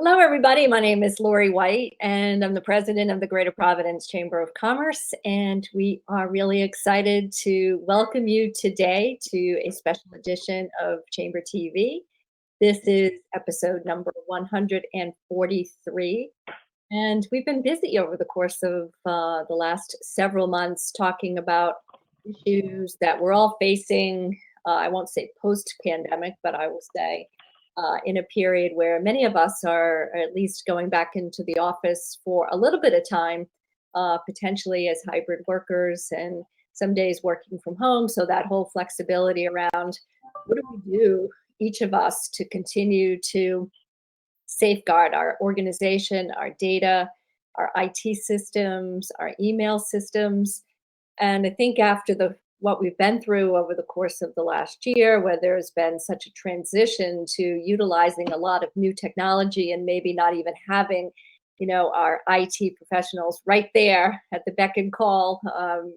Hello, everybody. My name is Lori White, and I'm the president of the Greater Providence Chamber of Commerce. And we are really excited to welcome you today to a special edition of Chamber TV. This is episode number 143. And we've been busy over the course of the last several months talking about issues that we're all facing. I won't say post-pandemic, but I will say in a period where many of us are at least going back into the office for a little bit of time, potentially as hybrid workers and some days working from home. So that whole flexibility around what do we do, each of us, to continue to safeguard our organization, our data, our IT systems, our email systems. And I think after what we've been through over the course of the last year, where there's been such a transition to utilizing a lot of new technology and maybe not even having, our IT professionals right there at the beck and call,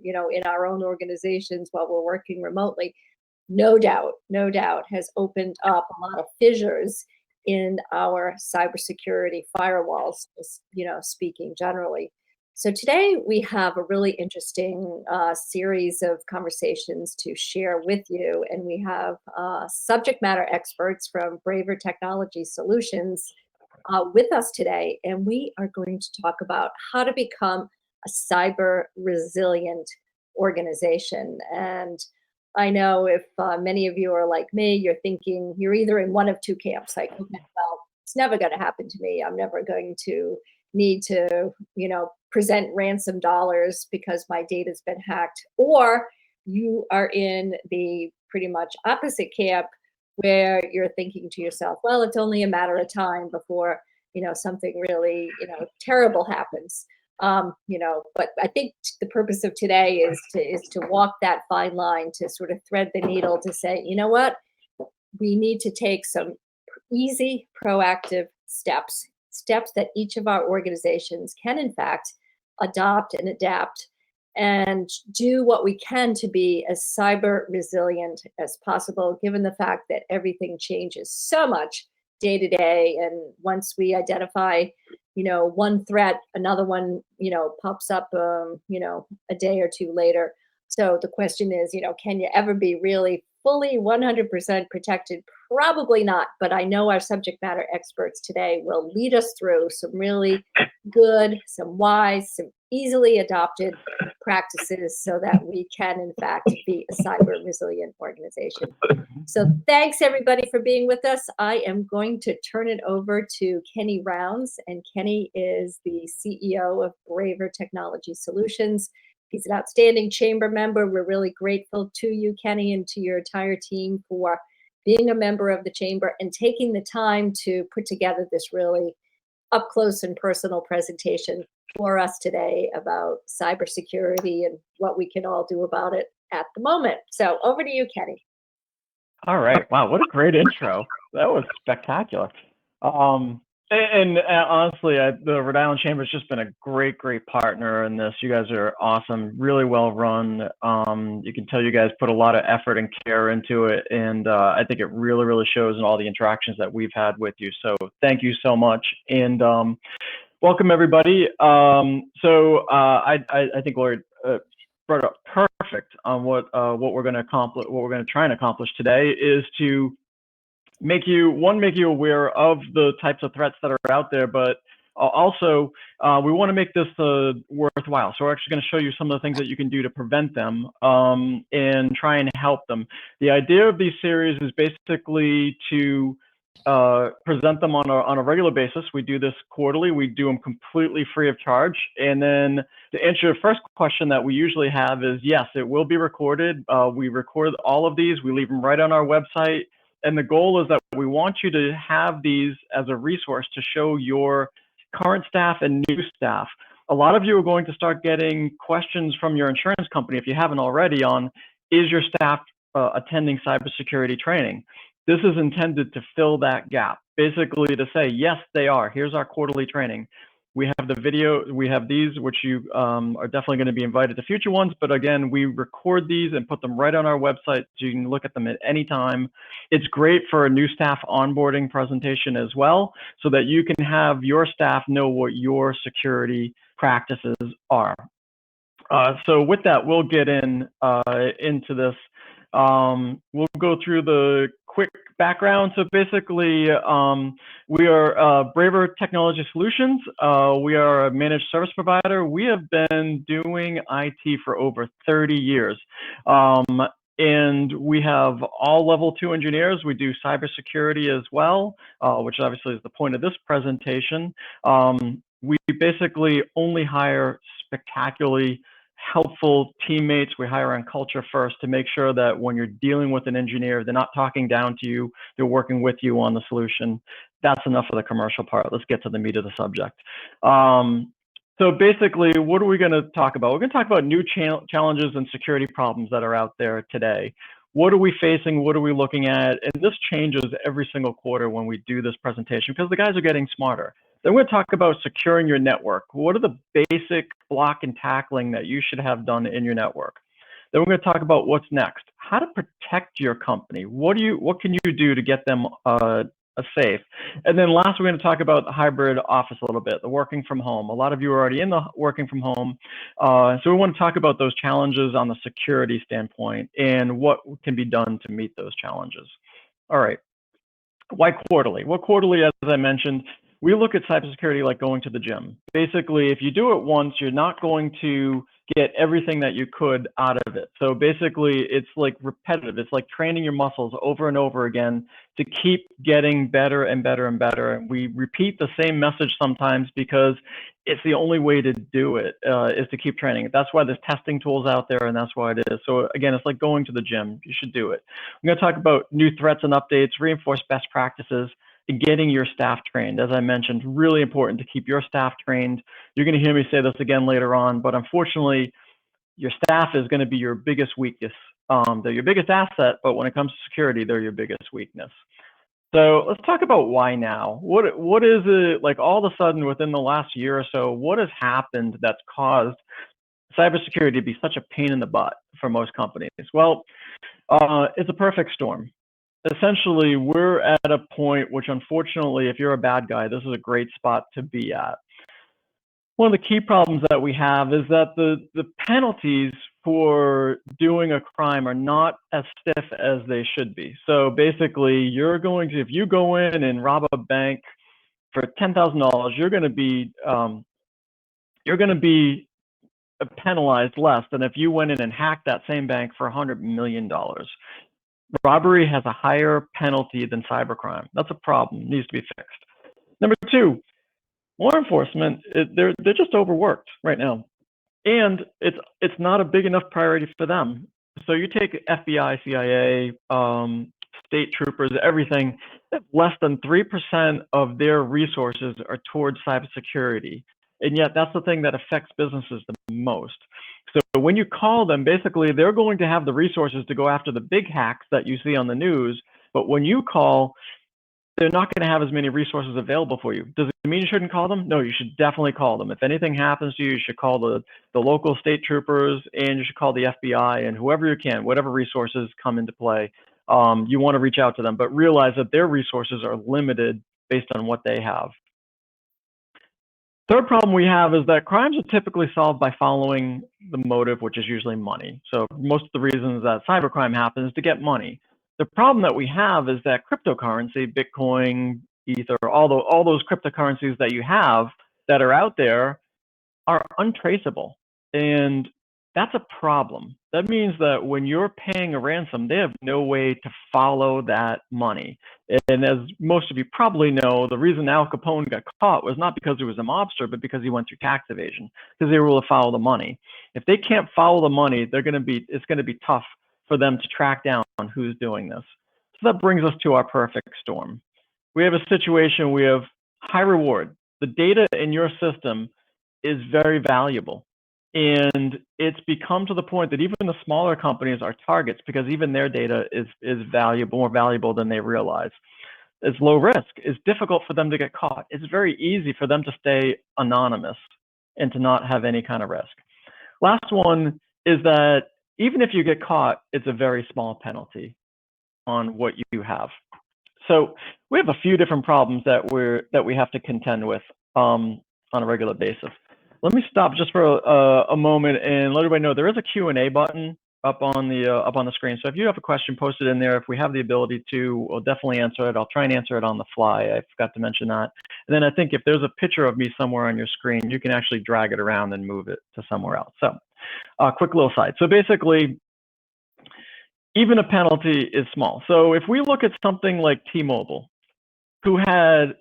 in our own organizations while we're working remotely, no doubt has opened up a lot of fissures in our cybersecurity firewalls, just, speaking generally. So today we have a really interesting series of conversations to share with you, and we have subject matter experts from Braver Technology Solutions with us today, and we are going to talk about how to become a cyber resilient organization. And I know if many of you are like me, you're thinking you're either in one of two camps, like, okay, well, it's never going to happen to me. I'm never going to need to, present ransom dollars because my data's been hacked. Or you are in the pretty much opposite camp where you're thinking to yourself, well, it's only a matter of time before, something really, terrible happens. But I think the purpose of today is to walk that fine line, to sort of thread the needle, to say, you know what, we need to take some easy, proactive steps that each of our organizations can, in fact, adopt and adapt and do what we can to be as cyber resilient as possible, given the fact that everything changes so much day to day. And once we identify, one threat, another one, pops up, a day or two later. So the question is, can you ever be really fully 100% protected? Probably not, but I know our subject matter experts today will lead us through some really good, some wise, some easily adopted practices so that we can, in fact, be a cyber resilient organization. So thanks, everybody, for being with us. I am going to turn it over to Kenny Rounds, and Kenny is the CEO of Braver Technology Solutions. He's an outstanding chamber member. We're really grateful to you, Kenny, and to your entire team for being a member of the chamber and taking the time to put together this really up close and personal presentation for us today about cybersecurity and what we can all do about it at the moment. So over to you, Kenny. All right. Wow, what a great intro. That was spectacular. And honestly, the Rhode Island Chamber has just been a great partner in this. You guys are awesome, really well run. You can tell you guys put a lot of effort and care into it, and I think it really shows in all the interactions that we've had with you. So thank you so much, and welcome everybody. I think Lori brought up perfect on what we're going to accomplish. What we're going to try and accomplish today is to make you aware of the types of threats that are out there, but also we want to make this worthwhile. So we're actually going to show you some of the things that you can do to prevent them and try and help them. The idea of these series is basically to present them on a regular basis. We do this quarterly. We do them completely free of charge. And then to answer your first question that we usually have is, yes, it will be recorded. We record all of these. We leave them right on our website. And the goal is that we want you to have these as a resource to show your current staff and new staff. A lot of you are going to start getting questions from your insurance company, if you haven't already, on, is your staff attending cybersecurity training? This is intended to fill that gap, basically to say, yes, they are. Here's our quarterly training. We have the video, we have these, which you are definitely going to be invited to future ones. But again, we record these and put them right on our website so you can look at them at any time. It's great for a new staff onboarding presentation as well, so that you can have your staff know what your security practices are. So with that, we'll get into this. We'll go through the quick background. So basically, we are Braver Technology Solutions. We are a managed service provider. We have been doing IT for over 30 years. And we have all level 2 engineers. We do cybersecurity as well, which obviously is the point of this presentation. We basically only hire spectacularly helpful teammates. We hire on culture first to make sure that when you're dealing with an engineer, they're not talking down to you, they're working with you on the solution. That's enough of the commercial part. Let's get to the meat of the subject. So basically, what are we going to talk about? We're going to talk about new challenges and security problems that are out there today. What are we facing? What are we looking at? And this changes every single quarter when we do this presentation because the guys are getting smarter. Then we're going to talk about securing your network. What are the basic block and tackling that you should have done in your network? Then we're going to talk about what's next. How to protect your company. What can you do to get them safe? And then last, we're going to talk about the hybrid office a little bit, the working from home. A lot of you are already in the working from home. So we want to talk about those challenges on the security standpoint and what can be done to meet those challenges. All right. Why quarterly? Well, quarterly, as I mentioned, we look at cybersecurity like going to the gym. Basically, if you do it once, you're not going to get everything that you could out of it. So basically, it's like repetitive. It's like training your muscles over and over again to keep getting better and better and better. And we repeat the same message sometimes because it's the only way to do it, is to keep training. That's why there's testing tools out there, and that's why it is. So again, it's like going to the gym. You should do it. I'm going to talk about new threats and updates, reinforce best practices, and getting your staff trained. As I mentioned, really important to keep your staff trained. You're going to hear me say this again later on, but unfortunately, your staff is going to be your biggest weakness. They're your biggest asset, but when it comes to security, they're your biggest weakness. So let's talk about why now. What is it, like all of a sudden within the last year or so, what has happened that's caused cybersecurity to be such a pain in the butt for most companies? Well, it's a perfect storm. Essentially, we're at a point which, unfortunately, if you're a bad guy, this is a great spot to be at. One of the key problems that we have is that the penalties for doing a crime are not as stiff as they should be. So basically, you're going to, if you go in and rob a bank for $10,000, you're going to be penalized less than if you went in and hacked that same bank for $100 million. Robbery has a higher penalty than cybercrime. That's a problem. It needs to be fixed. Number two, law enforcement, they're just overworked right now. And it's not a big enough priority for them. So you take FBI, CIA, state troopers, everything, less than 3% of their resources are towards cybersecurity. And yet that's the thing that affects businesses the most. So when you call them, basically, they're going to have the resources to go after the big hacks that you see on the news. But when you call, they're not going to have as many resources available for you. Does it mean you shouldn't call them? No, you should definitely call them. If anything happens to you, you should call the local state troopers, and you should call the FBI and whoever you can, whatever resources come into play. You want to reach out to them, but realize that their resources are limited based on what they have. Third problem we have is that crimes are typically solved by following the motive, which is usually money. So most of the reasons that cybercrime happens is to get money. The problem that we have is that cryptocurrency, Bitcoin, Ether, all those cryptocurrencies that you have that are out there are untraceable. And that's a problem. That means that when you're paying a ransom, they have no way to follow that money. And as most of you probably know, the reason Al Capone got caught was not because he was a mobster, but because he went through tax evasion, because they were able to follow the money. If they can't follow the money, it's going to be tough for them to track down who's doing this. So that brings us to our perfect storm. We have a situation, we have high reward. The data in your system is very valuable. And it's become to the point that even the smaller companies are targets because even their data is valuable, more valuable than they realize. It's low risk. It's difficult for them to get caught. It's very easy for them to stay anonymous and to not have any kind of risk. Last one is that even if you get caught, it's a very small penalty on what you have. So we have a few different problems that we have to contend with on a regular basis. Let me stop just for a moment and let everybody know there is a Q&A button up on the screen. So if you have a question, post it in there. If we have the ability to, we'll definitely answer it. I'll try and answer it on the fly. I forgot to mention that. And then I think if there's a picture of me somewhere on your screen, you can actually drag it around and move it to somewhere else. So quick little side. So basically, even a penalty is small. So if we look at something like T-Mobile, who had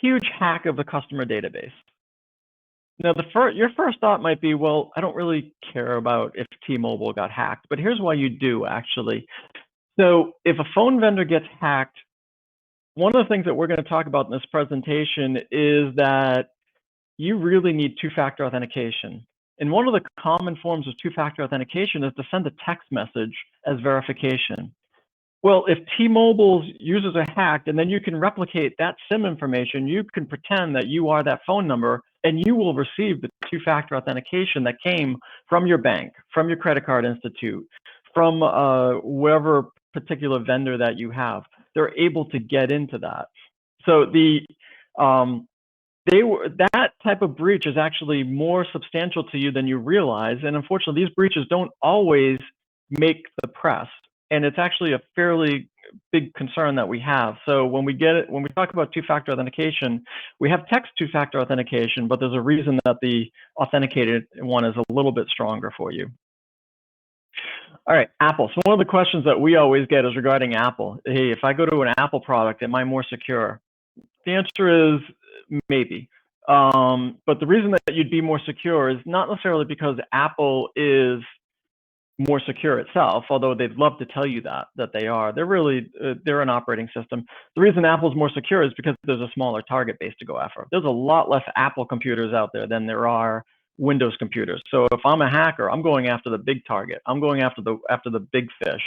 huge hack of the customer database. Now, your first thought might be, well, I don't really care about if T-Mobile got hacked, but here's why you do, actually. So if a phone vendor gets hacked, one of the things that we're going to talk about in this presentation is that you really need two-factor authentication. And one of the common forms of two-factor authentication is to send a text message as verification. Well, if T-Mobile's users are hacked and then you can replicate that SIM information, you can pretend that you are that phone number and you will receive the two-factor authentication that came from your bank, from your credit card institute, from wherever particular vendor that you have. They're able to get into that. So that type of breach is actually more substantial to you than you realize. And unfortunately, these breaches don't always make the press. And it's actually a fairly big concern that we have. So when we talk about two-factor authentication, we have text two-factor authentication, but there's a reason that the authenticated one is a little bit stronger for you. All right, Apple. So one of the questions that we always get is regarding Apple. Hey, if I go to an Apple product, am I more secure? The answer is maybe. But the reason that you'd be more secure is not necessarily because Apple is more secure itself, although they'd love to tell you that they are. They're an operating system. The reason Apple's more secure is because there's a smaller target base to go after. There's a lot less Apple computers out there than there are Windows computers. So if I'm a hacker, I'm going after the big target. I'm going after the big fish.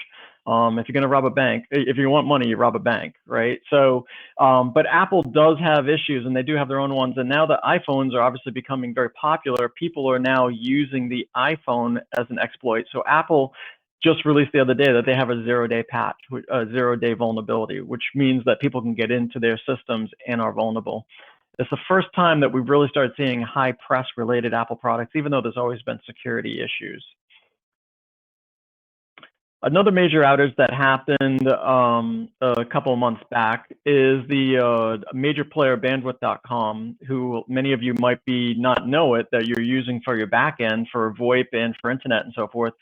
If you're going to rob a bank, if you want money, you rob a bank, right? So, but Apple does have issues, and they do have their own ones. And now the iPhones are obviously becoming very popular. People are now using the iPhone as an exploit. So Apple just released the other day that they have a zero-day patch, a zero-day vulnerability, which means that people can get into their systems and are vulnerable. It's the first time that we've really started seeing high press related Apple products, even though there's always been security issues. Another major outage that happened a couple of months back is the major player bandwidth.com, who many of you might not know it, that you're using for your backend for VoIP and for internet and so forth.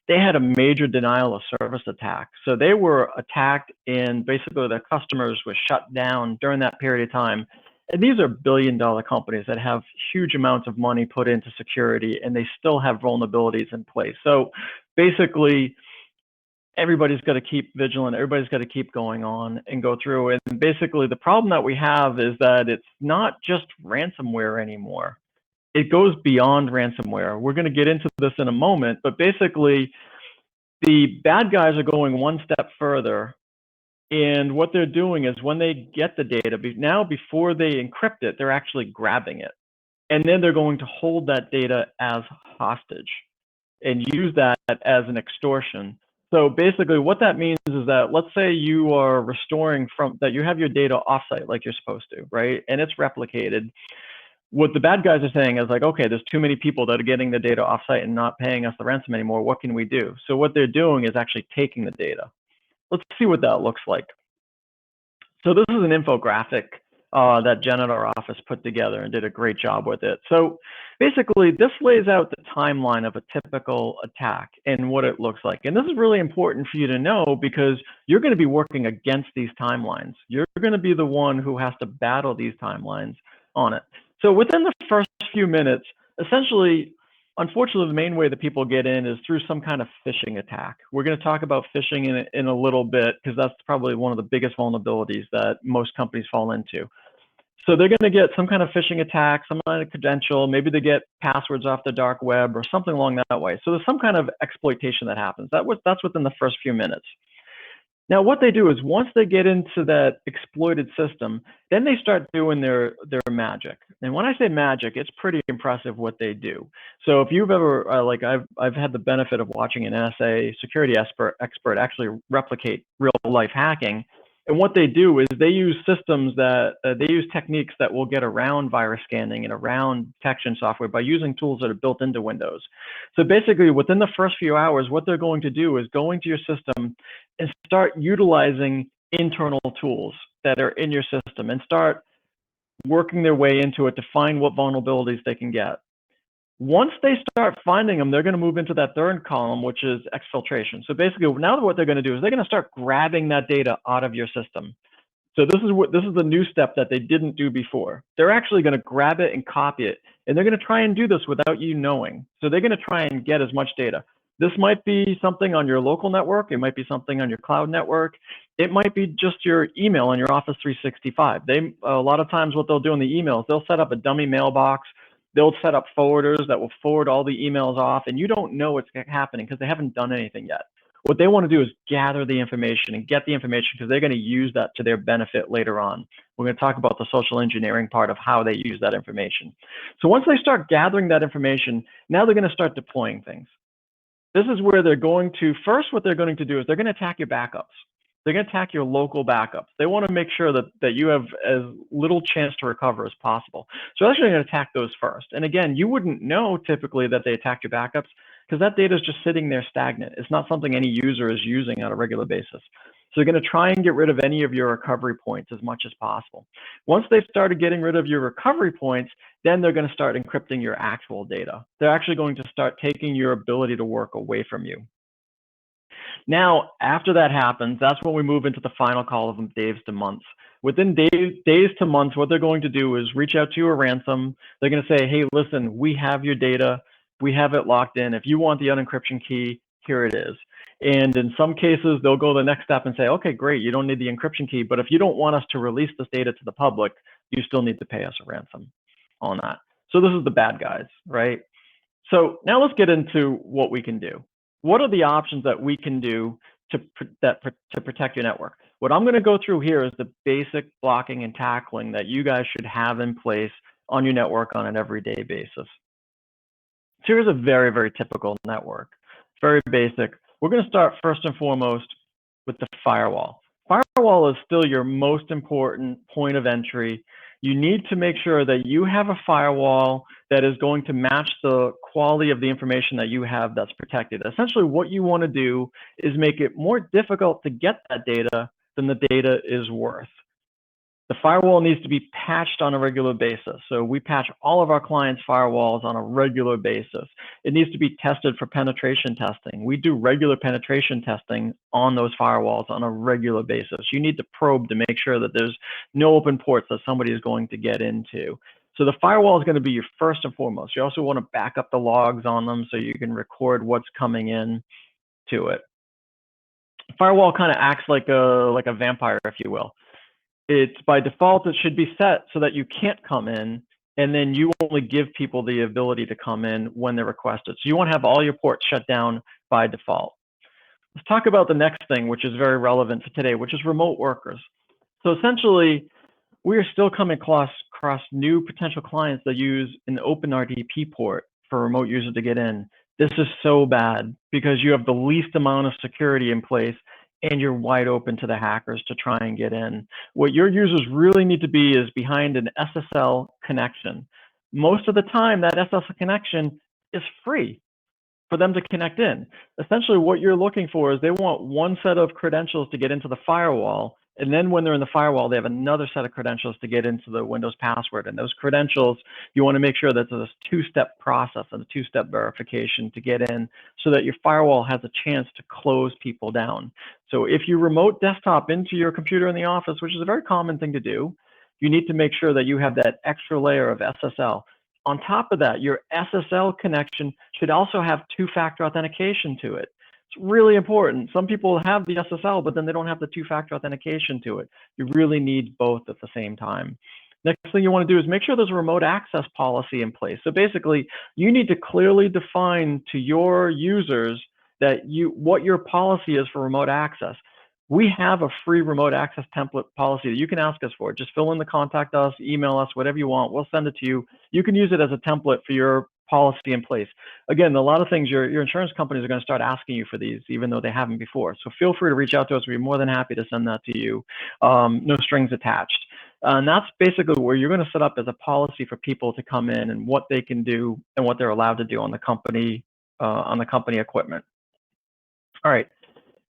They had a major denial of service attack. So they were attacked and basically their customers were shut down during that period of time. And these are billion-dollar companies that have huge amounts of money put into security, and they still have vulnerabilities in place. So basically, everybody's got to keep vigilant. Everybody's got to keep going on and go through. And basically, the problem that we have is that it's not just ransomware anymore. It goes beyond ransomware. We're going to get into this in a moment, but basically, the bad guys are going one step further. And what they're doing is when they get the data, now before they encrypt it, they're actually grabbing it. And then they're going to hold that data as hostage and use that as an extortion. So basically what that means is that, let's say you are restoring that you have your data offsite like you're supposed to, right? And it's replicated. What the bad guys are saying is like, okay, there's too many people that are getting the data offsite and not paying us the ransom anymore. What can we do? So what they're doing is actually taking the data. Let's see what that looks like. So this is an infographic that Jen at our office put together and did a great job with it. So basically, this lays out the timeline of a typical attack and what it looks like. And this is really important for you to know because you're going to be working against these timelines. You're going to be the one who has to battle these timelines on it. So within the first few minutes, essentially, unfortunately, the main way that people get in is through some kind of phishing attack. We're going to talk about phishing in a little bit because that's probably one of the biggest vulnerabilities that most companies fall into. So they're going to get some kind of phishing attack, some kind of credential, maybe they get passwords off the dark web or something along that way. So there's some kind of exploitation that happens. That's within the first few minutes. Now, what they do is once they get into that exploited system, then they start doing their magic. And when I say magic, it's pretty impressive what they do. So if you've ever, like I've had the benefit of watching an NSA security expert actually replicate real life hacking. And what they do is they use systems that, they use techniques that will get around virus scanning and around detection software by using tools that are built into Windows. So basically within the first few hours, what they're going to do is go into your system and start utilizing internal tools that are in your system and start working their way into it to find what vulnerabilities they can get. Once they start finding them, they're going to move into that third column, which is exfiltration. So basically, now what they're going to do is they're going to start grabbing that data out of your system. So this is the new step that they didn't do before. They're actually going to grab it and copy it, and they're going to try and do this without you knowing. So they're going to try and get as much data. This might be something on your local network. It might be something on your cloud network. It might be just your email on your Office 365. A lot of times what they'll do in the emails, they'll set up a dummy mailbox. They'll set up forwarders that will forward all the emails off, and you don't know what's happening because they haven't done anything yet. What they want to do is gather the information and get the information because they're going to use that to their benefit later on. We're going to talk about the social engineering part of how they use that information. So once they start gathering that information, now they're going to start deploying things. This is where they're going to, first what they're going to do is they're going to attack your backups. They're going to attack your local backups. They want to make sure that you have as little chance to recover as possible. So they're actually going to attack those first. And again, you wouldn't know typically that they attack your backups because that data is just sitting there stagnant. It's not something any user is using on a regular basis. So they're going to try and get rid of any of your recovery points as much as possible. Once they've started getting rid of your recovery points, then they're going to start encrypting your actual data. They're actually going to start taking your ability to work away from you. Now, after that happens, that's when we move into the final column, days to months. Within days to months, what they're going to do is reach out to you a ransom. They're going to say, hey, listen, we have your data. We have it locked in. If you want the unencryption key, here it is. And in some cases, they'll go the next step and say, okay, great, you don't need the encryption key, but if you don't want us to release this data to the public, you still need to pay us a ransom on that. So this is the bad guys, right? So now let's get into what we can do. What are the options that we can do to protect your network? What I'm going to go through here is the basic blocking and tackling that you guys should have in place on your network on an everyday basis. So here's a very, very typical network. Very basic. We're going to start first and foremost with the firewall. Firewall is still your most important point of entry. You need to make sure that you have a firewall that is going to match the quality of the information that you have that's protected. Essentially, what you want to do is make it more difficult to get that data than the data is worth. The firewall needs to be patched on a regular basis. So we patch all of our clients' firewalls on a regular basis. It needs to be tested for penetration testing. We do regular penetration testing on those firewalls on a regular basis. You need to probe to make sure that there's no open ports that somebody is going to get into. So the firewall is going to be your first and foremost. You also want to back up the logs on them so you can record what's coming in to it. Firewall kind of acts like a vampire, if you will. It's by default, it should be set so that you can't come in, and then you only give people the ability to come in when they're requested. So you want to have all your ports shut down by default. Let's talk about the next thing, which is very relevant to today, which is remote workers. So essentially, we are still coming across new potential clients that use an open RDP port for remote users to get in. This is so bad because you have the least amount of security in place and you're wide open to the hackers to try and get in. What your users really need to be is behind an SSL connection. Most of the time, that SSL connection is free for them to connect in. Essentially, what you're looking for is they want one set of credentials to get into the firewall, and then when they're in the firewall, they have another set of credentials to get into the Windows password. And those credentials, you want to make sure that there's a two-step process and a two-step verification to get in so that your firewall has a chance to close people down. So if you remote desktop into your computer in the office, which is a very common thing to do, you need to make sure that you have that extra layer of SSL. On top of that, your SSL connection should also have two-factor authentication to it. It's really important. Some people have the SSL, but then they don't have the two-factor authentication to it. You really need both at the same time. Next thing you want to do is make sure there's a remote access policy in place. So basically, you need to clearly define to your users that what your policy is for remote access. we have a free remote access template policy that you can ask us for. Just fill in the contact us, email us, whatever you want. We'll send it to you. You can use it as a template for your policy in place. Again, a lot of things your insurance companies are going to start asking you for these, even though they haven't before. So feel free to reach out to us. We'd be more than happy to send that to you. No strings attached. And that's basically where you're going to set up as a policy for people to come in and what they can do and what they're allowed to do on the company equipment. All right.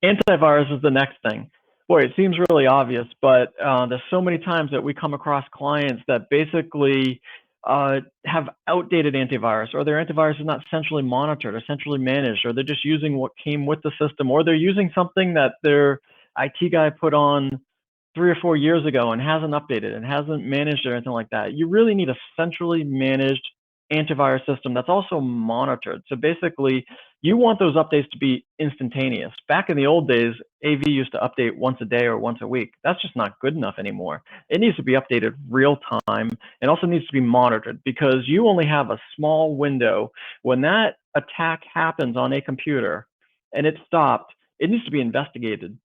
Antivirus is the next thing. Boy, it seems really obvious, but there's so many times that we come across clients that basically have outdated antivirus, or their antivirus is not centrally monitored or centrally managed, or they're just using what came with the system, or they're using something that their IT guy put on 3 or 4 years ago and hasn't updated and hasn't managed or anything like that. You really need a centrally managed antivirus system that's also monitored. So basically, you want those updates to be instantaneous. Back in the old days, AV used to update once a day or once a week. That's just not good enough anymore. It needs to be updated real time, and also needs to be monitored, because you only have a small window. When that attack happens on a computer and it's stopped, it needs to be investigated,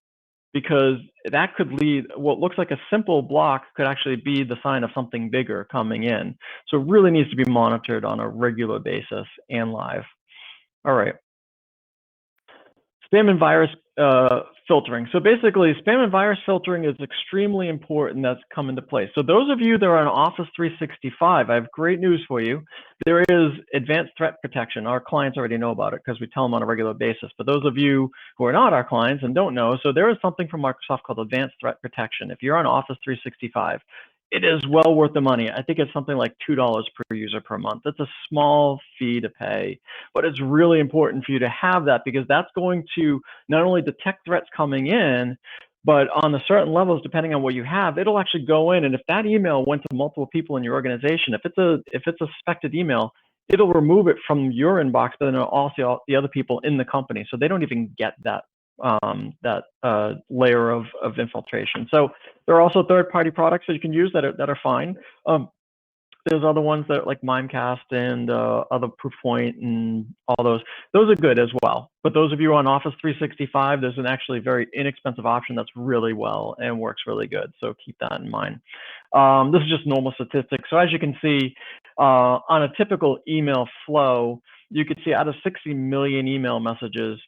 because that could lead, what looks like a simple block could actually be the sign of something bigger coming in. So it really needs to be monitored on a regular basis and live. All right. Spam and virus filtering. So basically, spam and virus filtering is extremely important. That's come into place. So those of you that are on Office 365, I have great news for you. There is advanced threat protection. Our clients already know about it because we tell them on a regular basis. But those of you who are not our clients and don't know, so there is something from Microsoft called advanced threat protection. If you're on Office 365, it is well worth the money. I think it's something like $2 per user per month. It's a small fee to pay, but it's really important for you to have that, because that's going to not only detect threats coming in, but on the certain levels, depending on what you have, it'll actually go in. And if that email went to multiple people in your organization, if it's a suspected email, it'll remove it from your inbox, but then it'll also the other people in the company, so they don't even get that layer of infiltration. So there are also third-party products that you can use that are fine. There's other ones that like Mimecast and other Proofpoint and all those. Those are good as well. But those of you on Office 365, there's an actually very inexpensive option that's really well and works really good. So keep that in mind. This is just normal statistics. So as you can see, on a typical email flow, you could see out of 60 million email messages,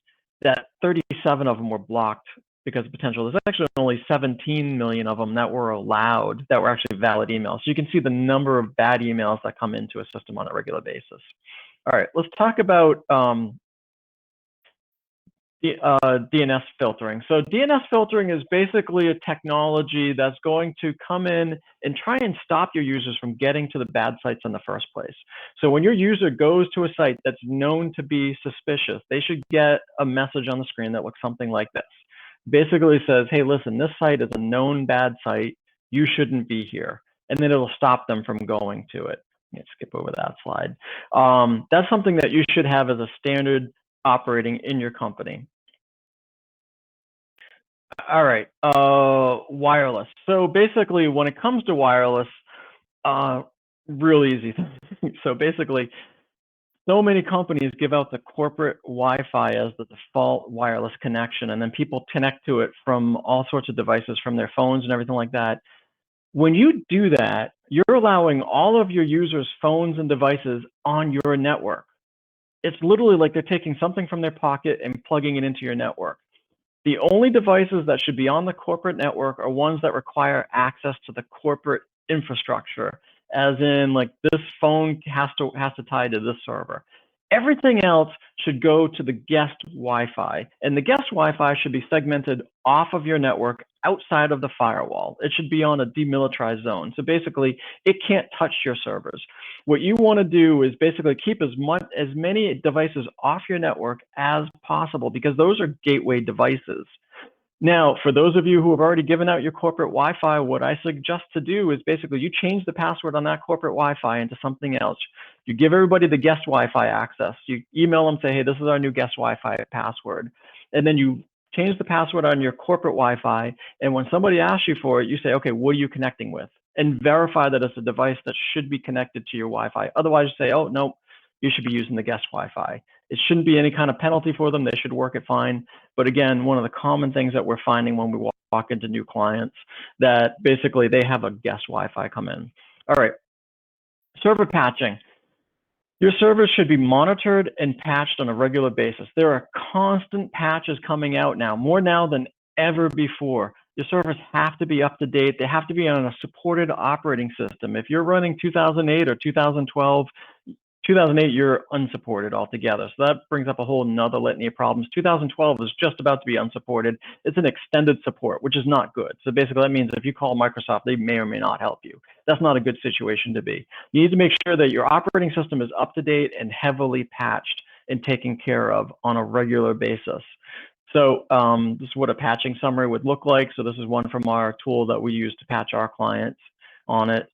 that 37 of them were blocked because of potential. There's actually only 17 million of them that were allowed, that were actually valid emails. So you can see the number of bad emails that come into a system on a regular basis. All right, let's talk about DNS filtering. So DNS filtering is basically a technology that's going to come in and try and stop your users from getting to the bad sites in the first place. So when your user goes to a site that's known to be suspicious, they should get a message on the screen that looks something like this. Basically says, hey, listen, this site is a known bad site. You shouldn't be here. And then it'll stop them from going to it. Let's skip over that slide. That's something that you should have as a standard operating in your company. All right, wireless. So basically, when it comes to wireless, real easy. So basically, so many companies give out the corporate Wi-Fi as the default wireless connection, and then people connect to it from all sorts of devices, from their phones and everything like that. When you do that, you're allowing all of your users' phones and devices on your network. It's literally like they're taking something from their pocket and plugging it into your network. The only devices that should be on the corporate network are ones that require access to the corporate infrastructure, as in like this phone has to tie to this server. Everything else should go to the guest Wi-Fi, and the guest Wi-Fi should be segmented off of your network outside of the firewall. It should be on a demilitarized zone. So basically, it can't touch your servers. What you want to do is basically keep as many devices off your network as possible, because those are gateway devices. Now, for those of you who have already given out your corporate Wi-Fi, what I suggest to do is basically you change the password on that corporate Wi-Fi into something else. You give everybody the guest Wi-Fi access. You email them, say, hey, this is our new guest Wi-Fi password. And then you change the password on your corporate Wi-Fi. And when somebody asks you for it, you say, okay, what are you connecting with? And verify that it's a device that should be connected to your Wi-Fi. Otherwise, you say, oh, no, you should be using the guest Wi-Fi. It shouldn't be any kind of penalty for them. They should work it fine. But again, one of the common things that we're finding when we walk into new clients, that basically they have a guest Wi-Fi come in. All right, server patching. Your servers should be monitored and patched on a regular basis. There are constant patches coming out now, more now than ever before. Your servers have to be up to date. They have to be on a supported operating system. If you're running 2008 or 2012, 2008, you're unsupported altogether. So that brings up a whole nother litany of problems. 2012 is just about to be unsupported. It's an extended support, which is not good. So basically that means if you call Microsoft, they may or may not help you. That's not a good situation to be. You need to make sure that your operating system is up to date and heavily patched and taken care of on a regular basis. So this is what a patching summary would look like. So this is one from our tool that we use to patch our clients on it.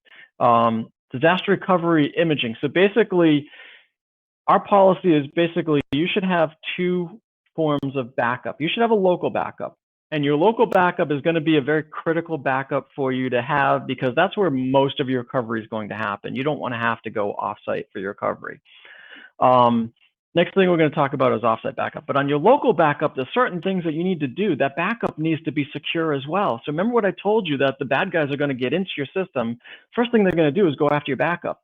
Disaster recovery imaging. So basically, our policy is basically you should have two forms of backup. You should have a local backup. And your local backup is going to be a very critical backup for you to have because that's where most of your recovery is going to happen. You don't want to have to go offsite for your recovery. Next thing we're going to talk about is offsite backup. But on your local backup, there's certain things that you need to do. That backup needs to be secure as well. So remember what I told you, that the bad guys are going to get into your system. First thing they're going to do is go after your backup.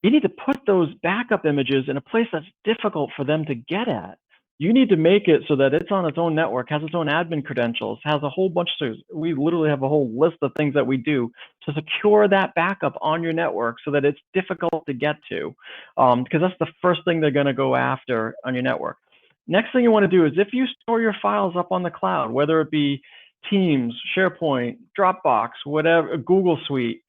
You need to put those backup images in a place that's difficult for them to get at. You need to make it so that it's on its own network, has its own admin credentials, has a whole bunch of, we literally have a whole list of things that we do to secure that backup on your network so that it's difficult to get to, because that's the first thing they're going to go after on your network. Next thing you want to do is if you store your files up on the cloud, whether it be Teams, SharePoint, Dropbox, whatever, Google Suite,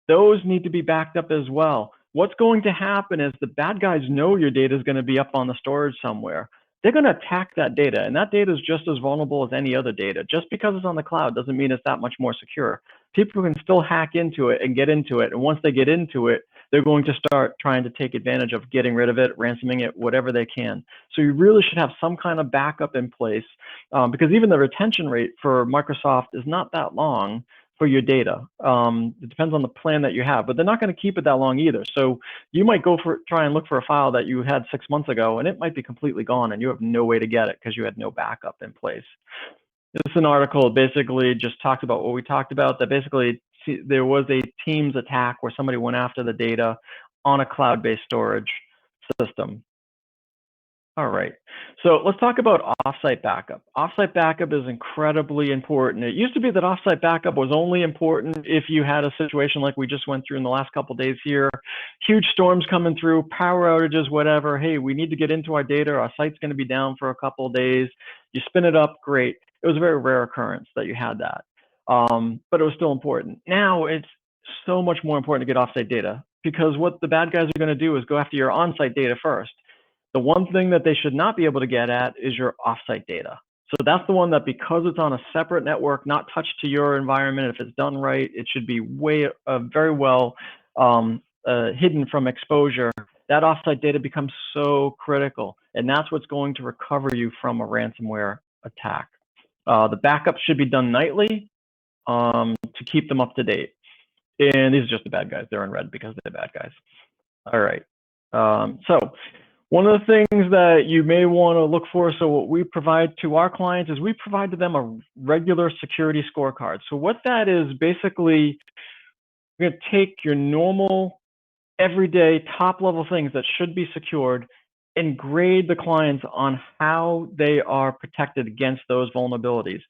those need to be backed up as well. What's going to happen is the bad guys know your data is going to be up on the storage somewhere. They're going to attack that data, and that data is just as vulnerable as any other data. Just because it's on the cloud doesn't mean it's that much more secure. People can still hack into it and get into it, and once they get into it, they're going to start trying to take advantage of getting rid of it, ransoming it, whatever they can. So you really should have some kind of backup in place, because even the retention rate for Microsoft is not that long for your data. It depends on the plan that you have, but they're not going to keep it that long either. So you might try and look for a file that you had 6 months ago, and it might be completely gone, and you have no way to get it because you had no backup in place. This is an article basically just talks about what we talked about, that basically there was a Teams attack where somebody went after the data on a cloud-based storage system. All right, so let's talk about offsite backup. Offsite backup is incredibly important. It used to be that offsite backup was only important if you had a situation like we just went through in the last couple of days here. Huge storms coming through, power outages, whatever. Hey, we need to get into our data. Our site's going to be down for a couple of days. You spin it up, great. It was a very rare occurrence that you had that, but it was still important. Now it's so much more important to get offsite data, because what the bad guys are going to do is go after your on-site data first. The one thing that they should not be able to get at is your offsite data. So that's the one that, because it's on a separate network, not touched to your environment, if it's done right, it should be very well hidden from exposure. That offsite data becomes so critical, and that's what's going to recover you from a ransomware attack. The backup should be done nightly to keep them up to date. And these are just the bad guys. They're in red because they're bad guys. All right. So one of the things that you may want to look for, so what we provide to our clients is we provide to them a regular security scorecard. So what that is, basically, we're going to take your normal, everyday, top-level things that should be secured and grade the clients on how they are protected against those vulnerabilities.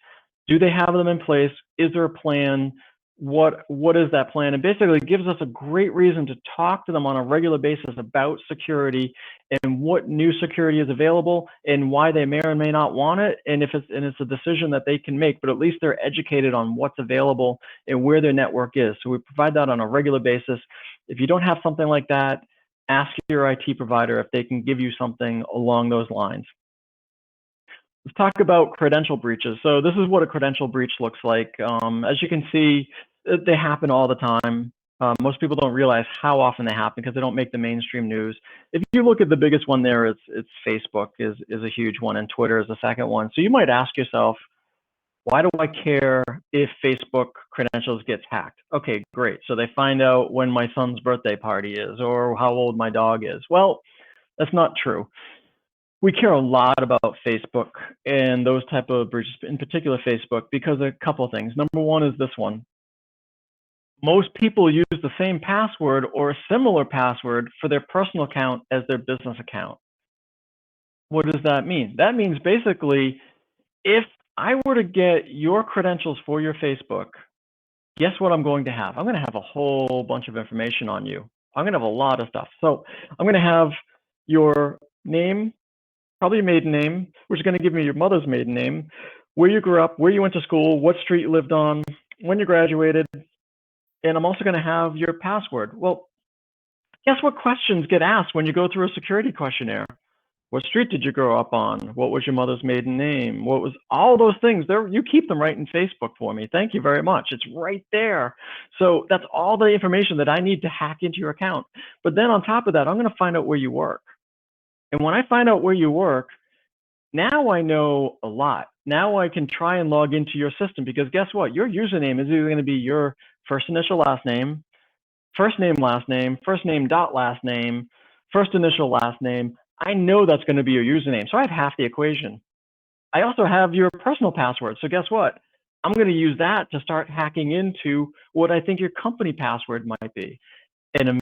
Do they have them in place? Is there a plan? What is that plan? And basically it gives us a great reason to talk to them on a regular basis about security and what new security is available and why they may or may not want it. And it's a decision that they can make, but at least they're educated on what's available and where their network is. So we provide that on a regular basis. If you don't have something like that, ask your IT provider if they can give you something along those lines. Let's talk about credential breaches. So this is what a credential breach looks like. As you can see, they happen all the time. Most people don't realize how often they happen because they don't make the mainstream news. If you look at the biggest one there, it's Facebook is a huge one, and Twitter is the second one. So you might ask yourself, why do I care if Facebook credentials gets hacked? Okay, great. So they find out when my son's birthday party is or how old my dog is. Well, that's not true. we care a lot about Facebook and those type of breaches, in particular Facebook, because a couple of things. Number one is this one. Most people use the same password or a similar password for their personal account as their business account. What does that mean? That means basically, if I were to get your credentials for your Facebook, guess what I'm going to have? I'm going to have a whole bunch of information on you. I'm going to have a lot of stuff. So I'm going to have your name, probably your maiden name, which is going to give me your mother's maiden name, where you grew up, where you went to school, what street you lived on, when you graduated, and I'm also going to have your password. Well, guess what questions get asked when you go through a security questionnaire? What street did you grow up on? What was your mother's maiden name? What was all those things there? You keep them right in Facebook for me. Thank you very much. It's right there. So that's all the information that I need to hack into your account. But then on top of that, I'm going to find out where you work. And when I find out where you work, now I know a lot. Now I can try and log into your system, because guess what? Your username is either going to be your first initial last name, first name last name, first name dot last name, first initial last name. I know that's going to be your username. So I have half the equation. I also have your personal password. So guess what? I'm going to use that to start hacking into what I think your company password might be. And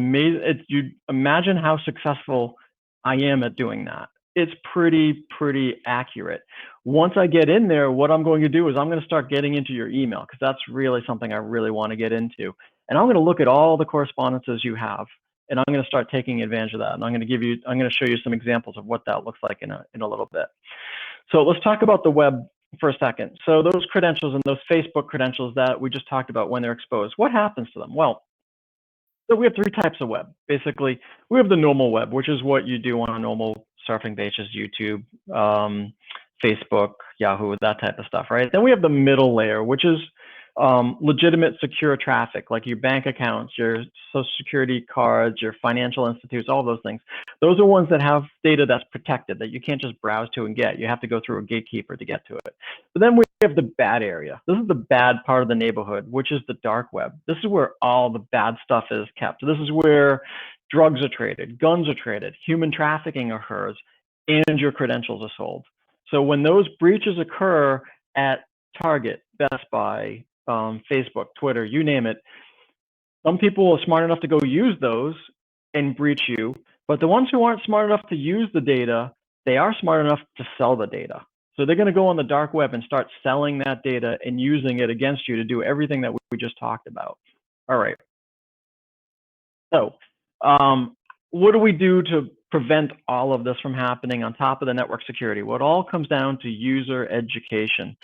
you imagine how successful I am at doing that. It's pretty accurate. Once I get in there, what I'm going to do is I'm going to start getting into your email, because that's really something I really want to get into. And I'm going to look at all the correspondences you have, and I'm going to start taking advantage of that. And I'm going to show you some examples of what that looks like in a little bit. So let's talk about the web for a second. So those credentials and those Facebook credentials that we just talked about, when they're exposed, what happens to them? Well, so we have three types of web. Basically, we have the normal web, which is what you do on a normal surfing basis, YouTube, Facebook, Yahoo, that type of stuff, right? Then we have the middle layer, which is legitimate secure traffic, like your bank accounts, your social security cards, your financial institutes, all of those things. Those are ones that have data that's protected, that you can't just browse to and get. You have to go through a gatekeeper to get to it. But then we have the bad area. This is the bad part of the neighborhood, which is the dark web. This is where all the bad stuff is kept. This is where drugs are traded, guns are traded, human trafficking occurs, and your credentials are sold. So when those breaches occur at Target, Best Buy, Facebook, Twitter, you name it, some people are smart enough to go use those and breach you, but the ones who aren't smart enough to use the data, they are smart enough to sell the data. So they're going to go on the dark web and start selling that data and using it against you to do everything that we just talked about. All right. So what do we do to prevent all of this from happening on top of the network security? Well, it all comes down to user education.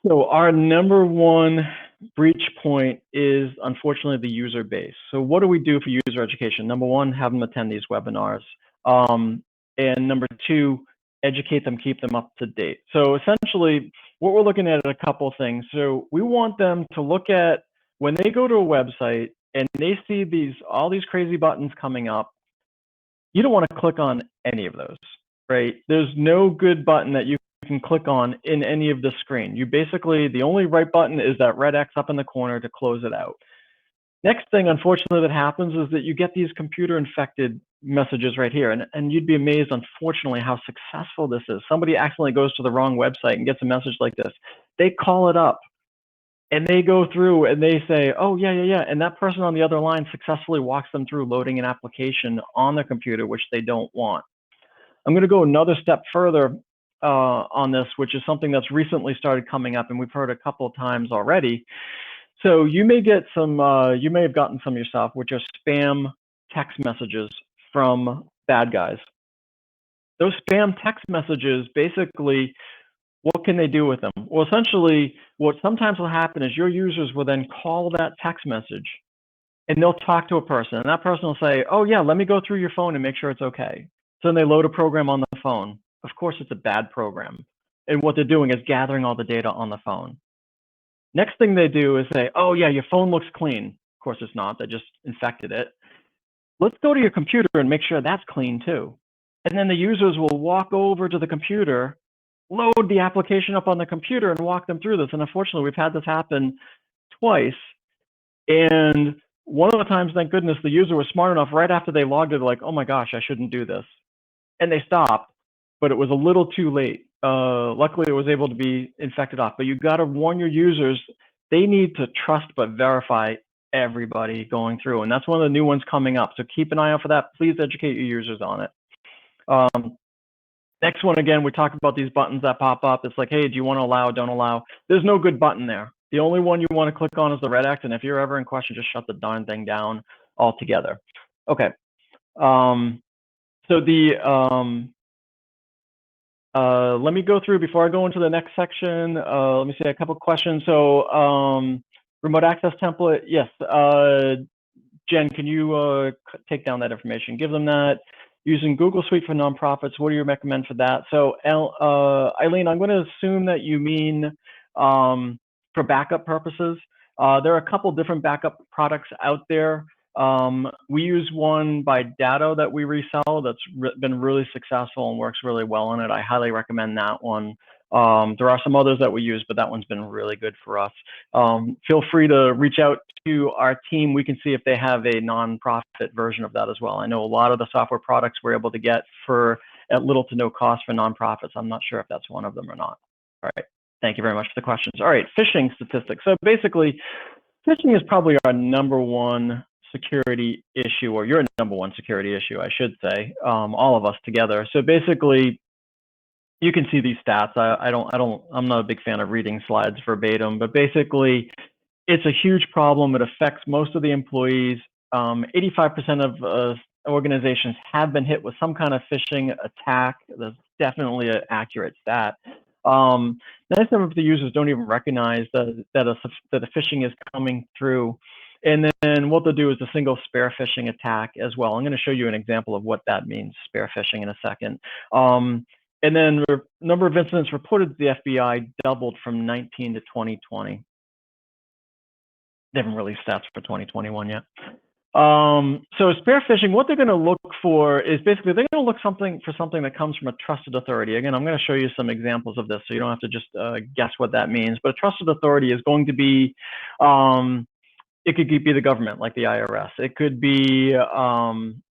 So our number one breach point is, unfortunately, the user base. So what do we do for user education? Number one, have them attend these webinars. And number two, educate them, keep them up to date. So essentially, what we're looking at are a couple of things. So we want them to look at, when they go to a website and they see all these crazy buttons coming up, you don't want to click on any of those, right? There's no good button that you can click on in any of the screen. You basically, the only right button is that red X up in the corner to close it out. Next thing, unfortunately, that happens is that you get these computer infected messages right here. And you'd be amazed, unfortunately, how successful this is. Somebody accidentally goes to the wrong website and gets a message like this. They call it up and they go through and they say, oh, yeah. And that person on the other line successfully walks them through loading an application on their computer, which they don't want. I'm going to go another step further on this, which is something that's recently started coming up, and we've heard a couple of times already. So you may get some, you may have gotten some yourself, which are spam text messages from bad guys. Those spam text messages, basically, what can they do with them? Well, essentially, what sometimes will happen is your users will then call that text message and they'll talk to a person, and that person will say, oh yeah, let me go through your phone and make sure it's okay. So then they load a program on the phone. Of course, it's a bad program. And what they're doing is gathering all the data on the phone. Next thing they do is say, oh yeah, your phone looks clean. Of course it's not, they just infected it. Let's go to your computer and make sure that's clean too. And then the users will walk over to the computer, load the application up on the computer and walk them through this. And unfortunately, we've had this happen twice. And one of the times, thank goodness, the user was smart enough right after they logged it, like, oh my gosh, I shouldn't do this. And they stopped. but it was a little too late. Luckily, it was able to be infected off, but you got to warn your users. They need to trust but verify everybody going through, and that's one of the new ones coming up. So keep an eye out for that. Please educate your users on it. Next one, again, we talked about these buttons that pop up. It's like, hey, do you want to allow, don't allow? There's no good button there. The only one you want to click on is the red X, and if you're ever in question, just shut the darn thing down altogether. Okay. So let me go through before I go into the next section. Let me see a couple questions. So remote access template, yes. Jen, can you take down that information? Give them that. Using Google Suite for nonprofits, what do you recommend for that? So Eileen, I'm going to assume that you mean for backup purposes. There are a couple different backup products out there. We use one by Datto that we resell that's been really successful and works really well on it. I highly recommend that one. There are some others that we use, but that one's been really good for us. Feel free to reach out to our team. We can see if they have a nonprofit version of that as well. I know a lot of the software products we're able to get for at little to no cost for nonprofits. I'm not sure if that's one of them or not. All right. Thank you very much for the questions. All right, phishing statistics. So basically, phishing is probably our #1 security issue, or your #1 security issue, I should say, all of us together. So basically, you can see these stats. I'm not a big fan of reading slides verbatim, but basically, it's a huge problem. It affects most of the employees. 85% of organizations have been hit with some kind of phishing attack. That's definitely an accurate stat. 90% of the users don't even recognize that a phishing is coming through. And then what they'll do is a single spear phishing attack as well. I'm going to show you an example of what that means, spear phishing, in a second. And then the number of incidents reported to the FBI doubled from 19 to 2020. They haven't released stats for 2021 yet. So spear phishing, what they're going to look for is basically they're going to look for something that comes from a trusted authority. Again, I'm going to show you some examples of this, so you don't have to just guess what that means. But a trusted authority is going to be, it could be the government, like the IRS. It could be one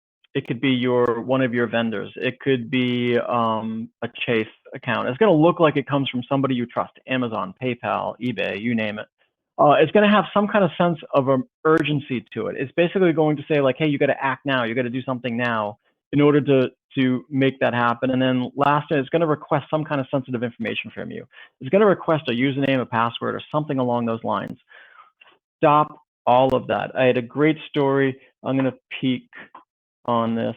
of your vendors. It could be a Chase account. It's going to look like it comes from somebody you trust: Amazon, PayPal, eBay, you name it. It's going to have some kind of sense of urgency to it. It's basically going to say, like, hey, you got to act now. You got to do something now in order to make that happen. And then lastly, it's going to request some kind of sensitive information from you. It's going to request a username, a password, or something along those lines. Stop all of that. I had a great story. I'm going to peek on this.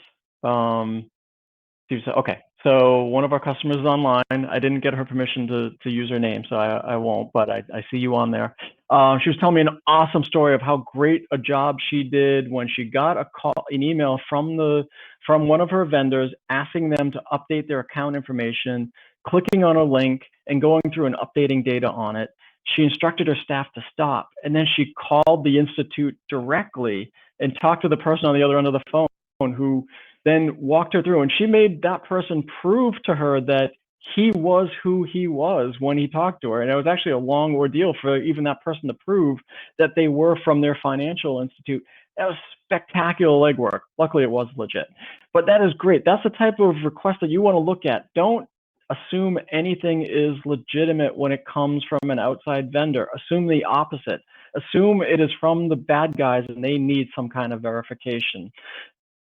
Okay, so one of our customers is online. I didn't get her permission to use her name, so I won't, but I see you on there. She was telling me an awesome story of how great a job she did when she got an email from one of her vendors asking them to update their account information, clicking on a link and going through and updating data on it. She instructed her staff to stop, and then she called the institute directly and talked to the person on the other end of the phone, who then walked her through, and she made that person prove to her that he was who he was when he talked to her. And it was actually a long ordeal for even that person to prove that they were from their financial institute. That was spectacular legwork. Luckily, it was legit. But that is great. That's the type of request that you want to look at. Don't assume anything is legitimate when it comes from an outside vendor. Assume the opposite. Assume it is from the bad guys and they need some kind of verification.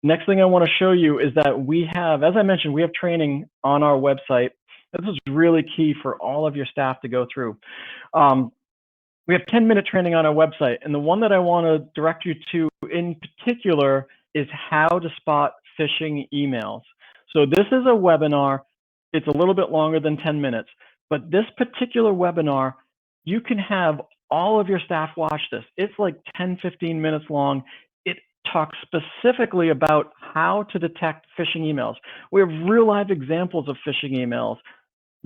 Next thing I want to show you is that we have, as I mentioned, we have training on our website. This is really key for all of your staff to go through. We have 10-minute training on our website, and the one that I want to direct you to in particular is how to spot phishing emails. So this is a webinar. It's a little bit longer than 10 minutes, but this particular webinar, you can have all of your staff watch this. It's like 10, 15 minutes long. It talks specifically about how to detect phishing emails. We have real live examples of phishing emails,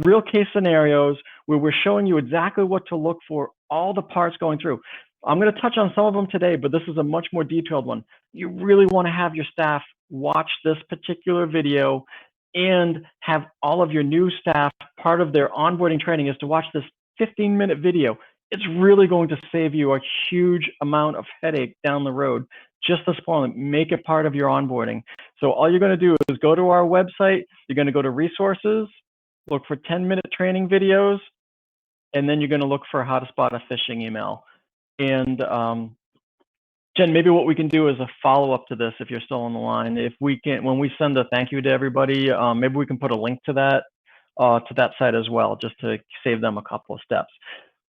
real case scenarios where we're showing you exactly what to look for, all the parts going through. I'm going to touch on some of them today, but this is a much more detailed one. You really want to have your staff watch this particular video and have all of your new staff, part of their onboarding training is to watch this 15-minute video. It's really going to save you a huge amount of headache down the road just this point, make it part of your onboarding. So all you're going to do is go to our website. You're going to go to resources, look for 10-minute training videos, and then you're going to look for how to spot a phishing email. And Jen, maybe what we can do is a follow-up to this if you're still on the line. If we can, when we send a thank you to everybody, maybe we can put a link to that site as well, just to save them a couple of steps.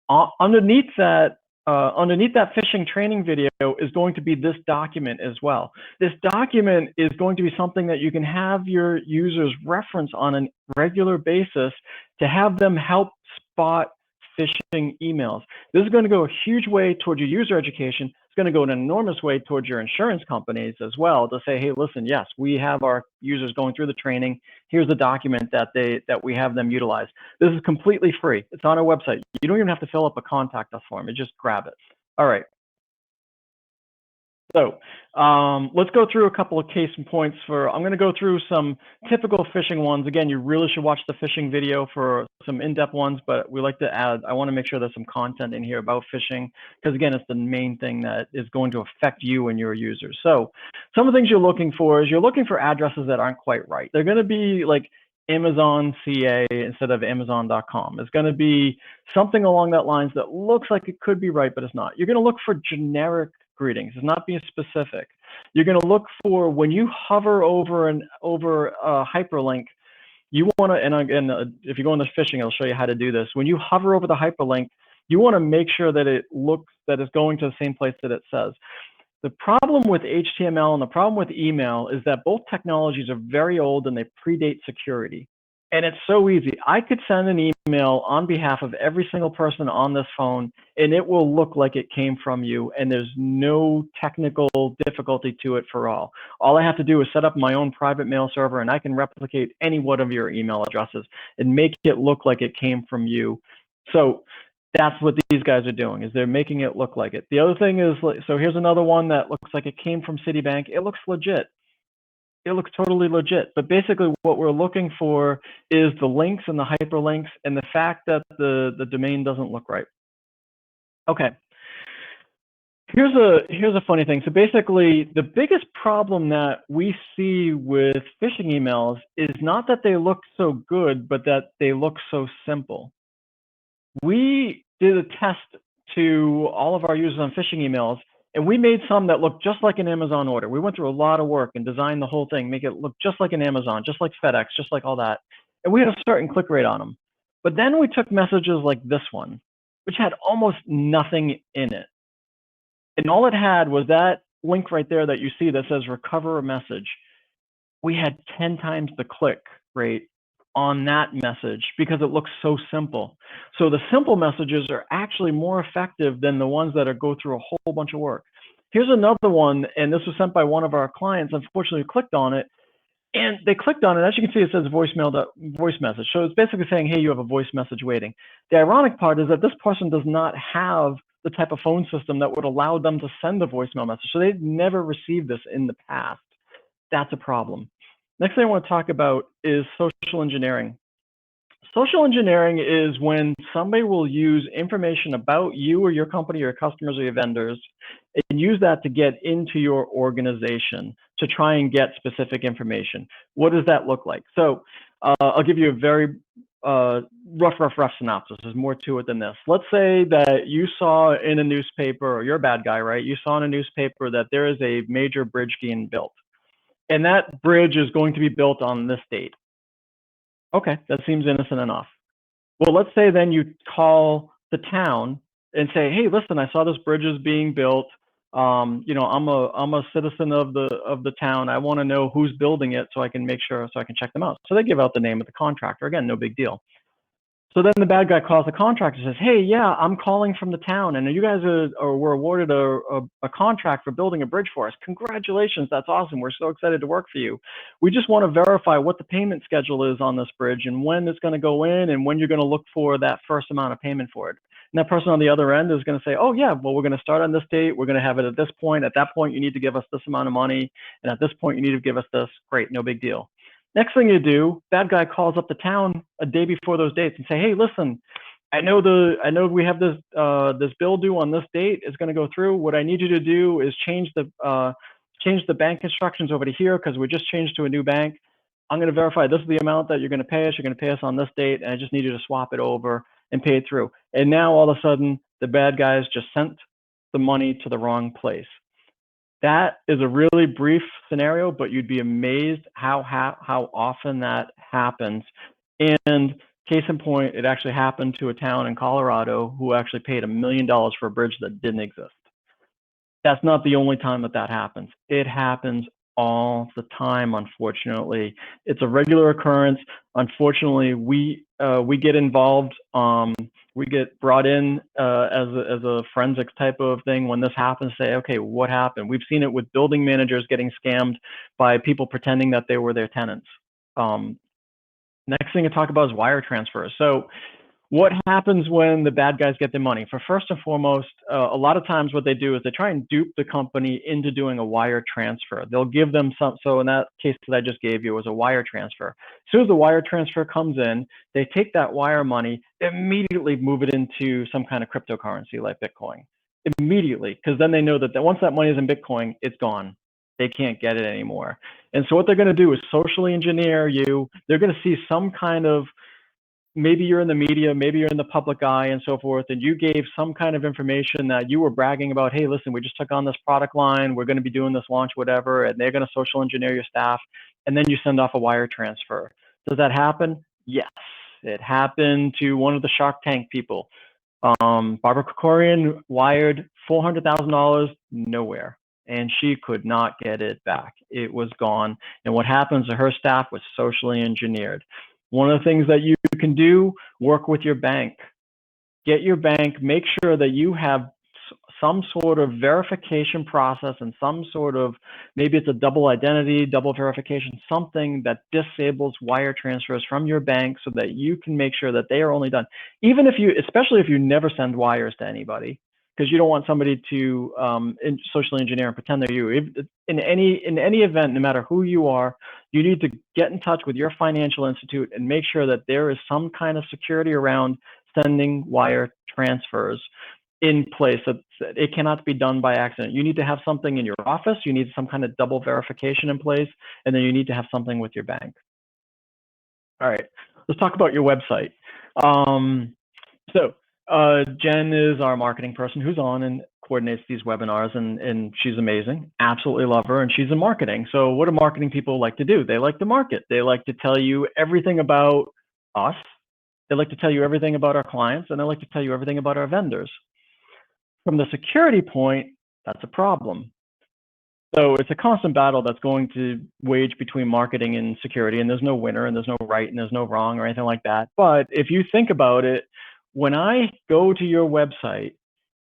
Underneath that phishing training video is going to be this document as well. This document is going to be something that you can have your users reference on a regular basis to have them help spot phishing emails. This is going to go a huge way towards your user education. It's going to go an enormous way towards your insurance companies as well to say, hey, listen, yes, we have our users going through the training. Here's the document that we have them utilize. This is completely free. It's on our website. You don't even have to fill up a contact us form. You just grab it. All right. So let's go through a couple of case points I'm going to go through some typical phishing ones. Again, you really should watch the phishing video for some in-depth ones, but we like to add, I want to make sure there's some content in here about phishing, because again, it's the main thing that is going to affect you and your users. So some of the things you're looking for is you're looking for addresses that aren't quite right. They're going to be like Amazon CA instead of Amazon.com. It's going to be something along that lines that looks like it could be right, but it's not. You're going to look for generic greetings. It's not being specific. You're going to look for, when you hover over a hyperlink, you want to, and again, if you go into phishing, I'll show you how to do this. When you hover over the hyperlink, you want to make sure that it looks, that it's going to the same place that it says. The problem with HTML and the problem with email is that both technologies are very old and they predate security. And it's so easy. I could send an email on behalf of every single person on this phone, and it will look like it came from you, and there's no technical difficulty to it for all. All I have to do is set up my own private mail server, and I can replicate any one of your email addresses and make it look like it came from you. So that's what these guys are doing, is they're making it look like it. The other thing is, so here's another one that looks like it came from Citibank. It looks legit. It looks totally legit. But basically what we're looking for is the links and the hyperlinks and the fact that the domain doesn't look right. Okay. Here's a funny thing. So basically, the biggest problem that we see with phishing emails is not that they look so good, but that they look so simple. We did a test to all of our users on phishing emails, and we made some that looked just like an Amazon order. We went through a lot of work and designed the whole thing, make it look just like an Amazon, just like FedEx, just like all that. And we had a certain click rate on them. But then we took messages like this one, which had almost nothing in it. And all it had was that link right there that you see that says recover a message. We had 10 times the click rate on that message because it looks so simple. So the simple messages are actually more effective than the ones that go through a whole bunch of work. Here's another one, and this was sent by one of our clients. Unfortunately, clicked on it, and they clicked on it. As you can see, it says voice message. So it's basically saying, hey, you have a voice message waiting. The ironic part is that this person does not have the type of phone system that would allow them to send a voicemail message. So they've never received this in the past. That's a problem. Next thing I want to talk about is social engineering. Social engineering is when somebody will use information about you or your company or your customers or your vendors and use that to get into your organization to try and get specific information. What does that look like? So I'll give you a very rough synopsis. There's more to it than this. Let's say that you saw in a newspaper, or you're a bad guy, right? You saw in a newspaper that there is a major bridge being built. And that bridge is going to be built on this date. Okay, that seems innocent enough. Well, let's say then you call the town and say, hey, listen, I saw this bridge is being built. You know, I'm a citizen of the town. I want to know who's building it so I can make sure, so I can check them out. So they give out the name of the contractor. Again, no big deal. So then the bad guy calls the contractor and says, hey, yeah, I'm calling from the town, and you guys were awarded a contract for building a bridge for us. Congratulations, that's awesome. We're so excited to work for you. We just want to verify what the payment schedule is on this bridge and when it's going to go in and when you're going to look for that first amount of payment for it. And that person on the other end is going to say, oh, yeah, well, we're going to start on this date. We're going to have it at this point. At that point, you need to give us this amount of money. And at this point, you need to give us this. Great, no big deal. Next thing you do, bad guy calls up the town a day before those dates and say, hey, listen, I know we have this this bill due on this date. It's going to go through. What I need you to do is change the bank instructions over to here because we just changed to a new bank. I'm going to verify this is the amount that you're going to pay us. You're going to pay us on this date, and I just need you to swap it over and pay it through. And now all of a sudden, the bad guys just sent the money to the wrong place. That is a really brief scenario, but you'd be amazed how often that happens. And case in point, it actually happened to a town in Colorado who actually paid $1 million for a bridge that didn't exist. That's not the only time that happens. It happens all the time, unfortunately. It's a regular occurrence. Unfortunately, we get involved. We get brought in as a forensics type of thing when this happens. Say, okay, what happened? We've seen it with building managers getting scammed by people pretending that they were their tenants. Next thing to talk about is wire transfers. So what happens when the bad guys get their money? For first and foremost, a lot of times what they do is they try and dupe the company into doing a wire transfer. They'll give them some, so in that case that I just gave you, was a wire transfer. As soon as the wire transfer comes in, they take that wire money, immediately move it into some kind of cryptocurrency like Bitcoin. Immediately, because then they know that once that money is in Bitcoin, it's gone. They can't get it anymore. And so what they're going to do is socially engineer you. They're going to see some kind of, maybe you're in the media, maybe you're in the public eye and so forth, and you gave some kind of information that you were bragging about, hey, listen, we just took on this product line, we're going to be doing this launch, whatever, and they're going to social engineer your staff, and then you send off a wire transfer. Does that happen? Yes. It happened to one of the Shark Tank people. Barbara Krikorian wired $400,000 nowhere, and she could not get it back. It was gone. And what happens to her staff was socially engineered. One of the things that you can do, work with your bank. Get your bank, make sure that you have some sort of verification process and some sort of, maybe it's a double identity, double verification, something that disables wire transfers from your bank so that you can make sure that they are only done. Even if you, especially if you never send wires to anybody, because you don't want somebody to socially engineer and pretend they're you. In any event, no matter who you are, you need to get in touch with your financial institute and make sure that there is some kind of security around sending wire transfers in place. So it cannot be done by accident. You need to have something in your office. You need some kind of double verification in place, and then you need to have something with your bank. All right, let's talk about your website. Jen is our marketing person who's on and coordinates these webinars, and she's amazing. Absolutely love her, and she's in marketing. So what do marketing people like to do? They like to market. They like to tell you everything about us. They like to tell you everything about our clients, and they like to tell you everything about our vendors. From the security point, that's a problem. So it's a constant battle that's going to wage between marketing and security, and there's no winner, and there's no right, and there's no wrong, or anything like that. But if you think about it, when I go to your website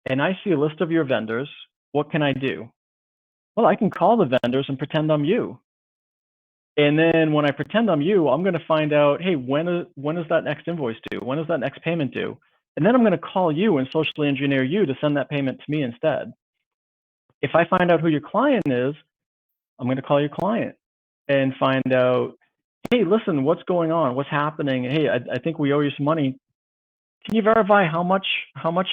and I see a list of your vendors, what can I do? Well, I can call the vendors and pretend I'm you. And then when I pretend I'm you, I'm going to find out, hey, when is that next invoice due? When is that next payment due? And then I'm going to call you and socially engineer you to send that payment to me instead. If I find out who your client is, I'm going to call your client and find out, hey, listen, what's going on? What's happening? Hey, I think we owe you some money. Can you verify how much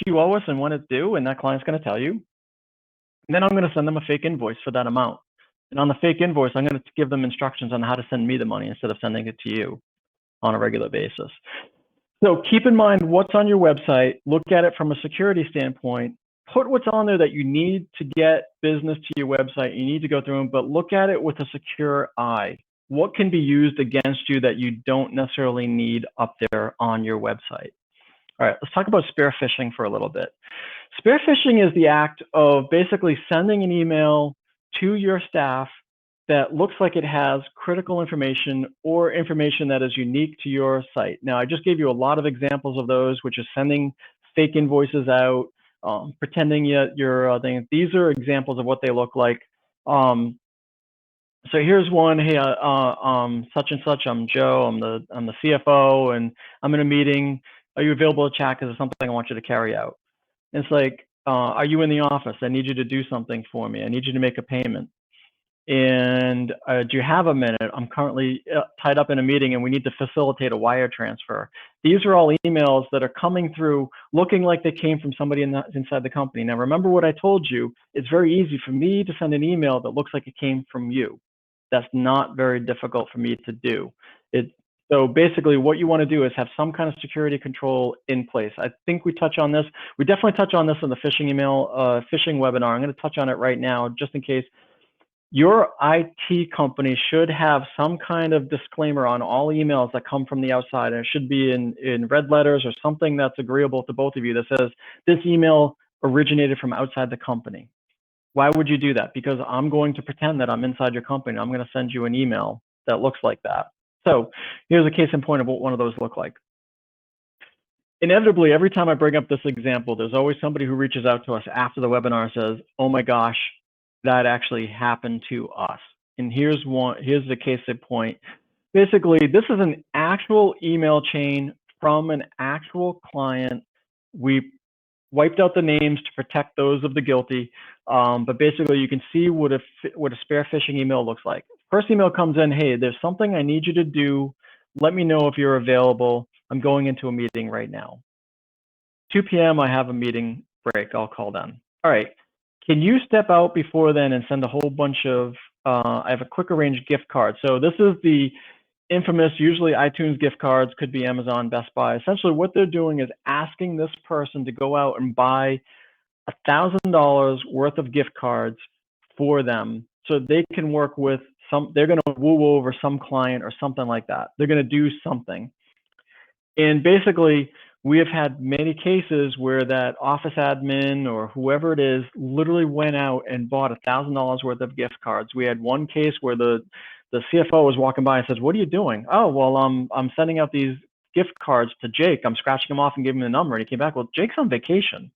you owe us and when it's due? And that client's going to tell you. And then I'm going to send them a fake invoice for that amount. And on the fake invoice, I'm going to give them instructions on how to send me the money instead of sending it to you on a regular basis. So keep in mind what's on your website. Look at it from a security standpoint. Put what's on there that you need to get business to your website. You need to go through them, but look at it with a secure eye. What can be used against you that you don't necessarily need up there on your website? All right, let's talk about spear phishing for a little bit. Spear phishing is the act of basically sending an email to your staff that looks like it has critical information or information that is unique to your site. Now, I just gave you a lot of examples of those, which is sending fake invoices out, pretending you're thing. These are examples of what they look like. So here's one. Hey, such and such. I'm Joe. I'm the CFO, and I'm in a meeting. Are you available to chat? Because there's something I want you to carry out. And it's like, are you in the office? I need you to do something for me. I need you to make a payment. And do you have a minute? I'm currently tied up in a meeting and we need to facilitate a wire transfer. These are all emails that are coming through looking like they came from somebody inside the company. Now, remember what I told you, it's very easy for me to send an email that looks like it came from you. That's not very difficult for me to do. So basically what you want to do is have some kind of security control in place. I think we touch on this. We definitely touch on this in the phishing email, phishing webinar. I'm going to touch on it right now, just in case. Your IT company should have some kind of disclaimer on all emails that come from the outside. And it should be in red letters or something that's agreeable to both of you that says, this email originated from outside the company. Why would you do that? Because I'm going to pretend that I'm inside your company. I'm going to send you an email that looks like that. So here's a case in point of what one of those look like. Inevitably, every time I bring up this example, there's always somebody who reaches out to us after the webinar and says, oh my gosh, that actually happened to us. And here's the case in point. Basically, this is an actual email chain from an actual client. We wiped out the names to protect those of the guilty. But basically, you can see what a spare phishing email looks like. First email comes in, hey, there's something I need you to do. Let me know if you're available. I'm going into a meeting right now. 2 p.m., I have a meeting break. I'll call them. All right. Can you step out before then and send a whole bunch of, I have a quick arrange gift card. So this is the infamous, usually iTunes gift cards, could be Amazon, Best Buy. Essentially what they're doing is asking this person to go out and buy $1,000 worth of gift cards for them so they can work with they're going to woo over some client or something like that. They're going to do something. And basically, we have had many cases where that office admin or whoever it is literally went out and bought $1,000 worth of gift cards. We had one case where the CFO was walking by and says, what are you doing? Oh, well, I'm sending out these gift cards to Jake. I'm scratching them off and giving him the number. And he came back, well, Jake's on vacation.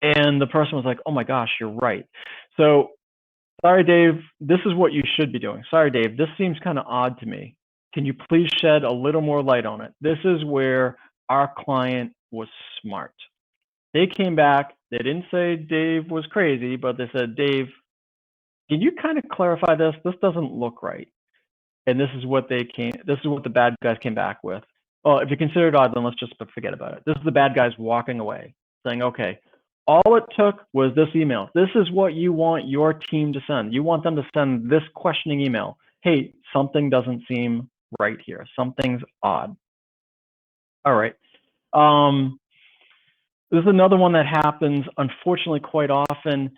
And the person was like, oh my gosh, you're right. So sorry, Dave, this is what you should be doing. Sorry, Dave, this seems kind of odd to me. Can you please shed a little more light on it? This is where our client was smart. They came back. They didn't say Dave was crazy, but they said, Dave, can you kind of clarify this? This doesn't look right. And this is what the bad guys came back with. Well, if you consider it odd, then let's just forget about it. This is the bad guys walking away, saying, okay, all it took was this email. This is what you want your team to send. You want them to send this questioning email. Hey, something doesn't seem right here. Something's odd. All right. This is another one that happens, unfortunately, quite often.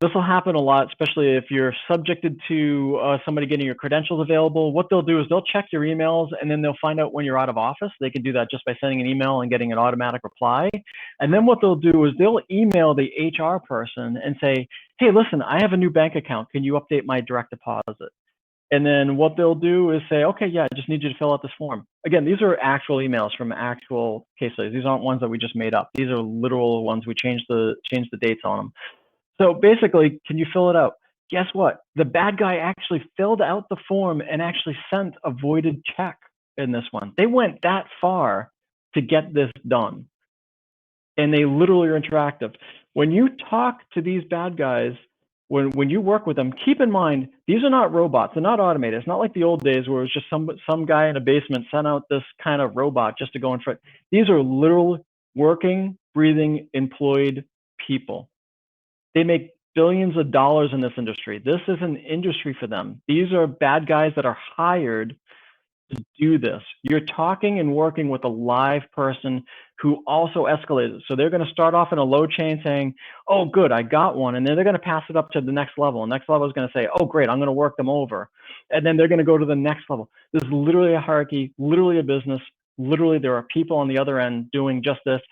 This will happen a lot, especially if you're subjected to somebody getting your credentials available. What they'll do is they'll check your emails and then they'll find out when you're out of office. They can do that just by sending an email and getting an automatic reply. And then what they'll do is they'll email the HR person and say, hey, listen, I have a new bank account. Can you update my direct deposit? And then what they'll do is say, okay, yeah, I just need you to fill out this form. Again, these are actual emails from actual case studies. These aren't ones that we just made up. These are literal ones. We changed the dates on them. So basically, can you fill it out? Guess what? The bad guy actually filled out the form and actually sent a voided check in this one. They went that far to get this done. And they literally are interactive. When you talk to these bad guys, when you work with them, keep in mind, these are not robots. They're not automated. It's not like the old days where it was just some guy in a basement sent out this kind of robot just to go in front. These are literal working, breathing, employed people. They make billions of dollars in this industry. This is an industry for them. These are bad guys that are hired to do this. You're talking and working with a live person who also escalates. So they're going to start off in a low chain saying, oh, good, I got one. And then they're going to pass it up to the next level. And the next level is going to say, oh, great, I'm going to work them over. And then they're going to go to the next level. This is literally a hierarchy, literally a business. Literally, there are people on the other end doing just this.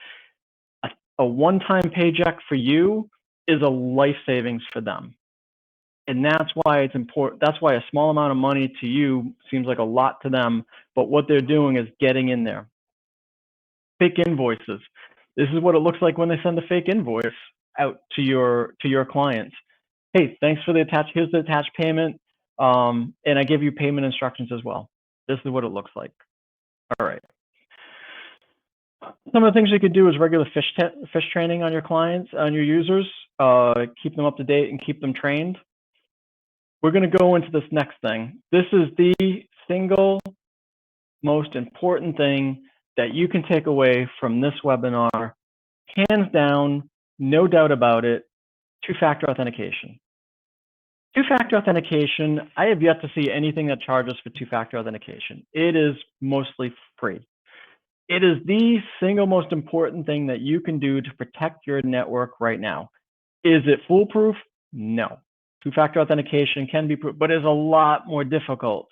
A one-time paycheck for you is a life savings for them. And that's why it's important. That's why a small amount of money to you seems like a lot to them. But what they're doing is getting in there. Fake invoices. This is what it looks like when they send a fake invoice out to your clients. Hey, thanks for the attached. Here's the attached payment, and I give you payment instructions as well. This is what it looks like. All right. Some of the things you could do is regular fish training on your clients, on your users. Keep them up to date and keep them trained. we're going to go into this next thing. This is the single most important thing that you can take away from this webinar, hands down, no doubt about it, two-factor authentication. Two-factor authentication, I have yet to see anything that charges for two-factor authentication. It is mostly free. It is the single most important thing that you can do to protect your network right now. Is it foolproof? No. Two-factor authentication can be, but it's a lot more difficult.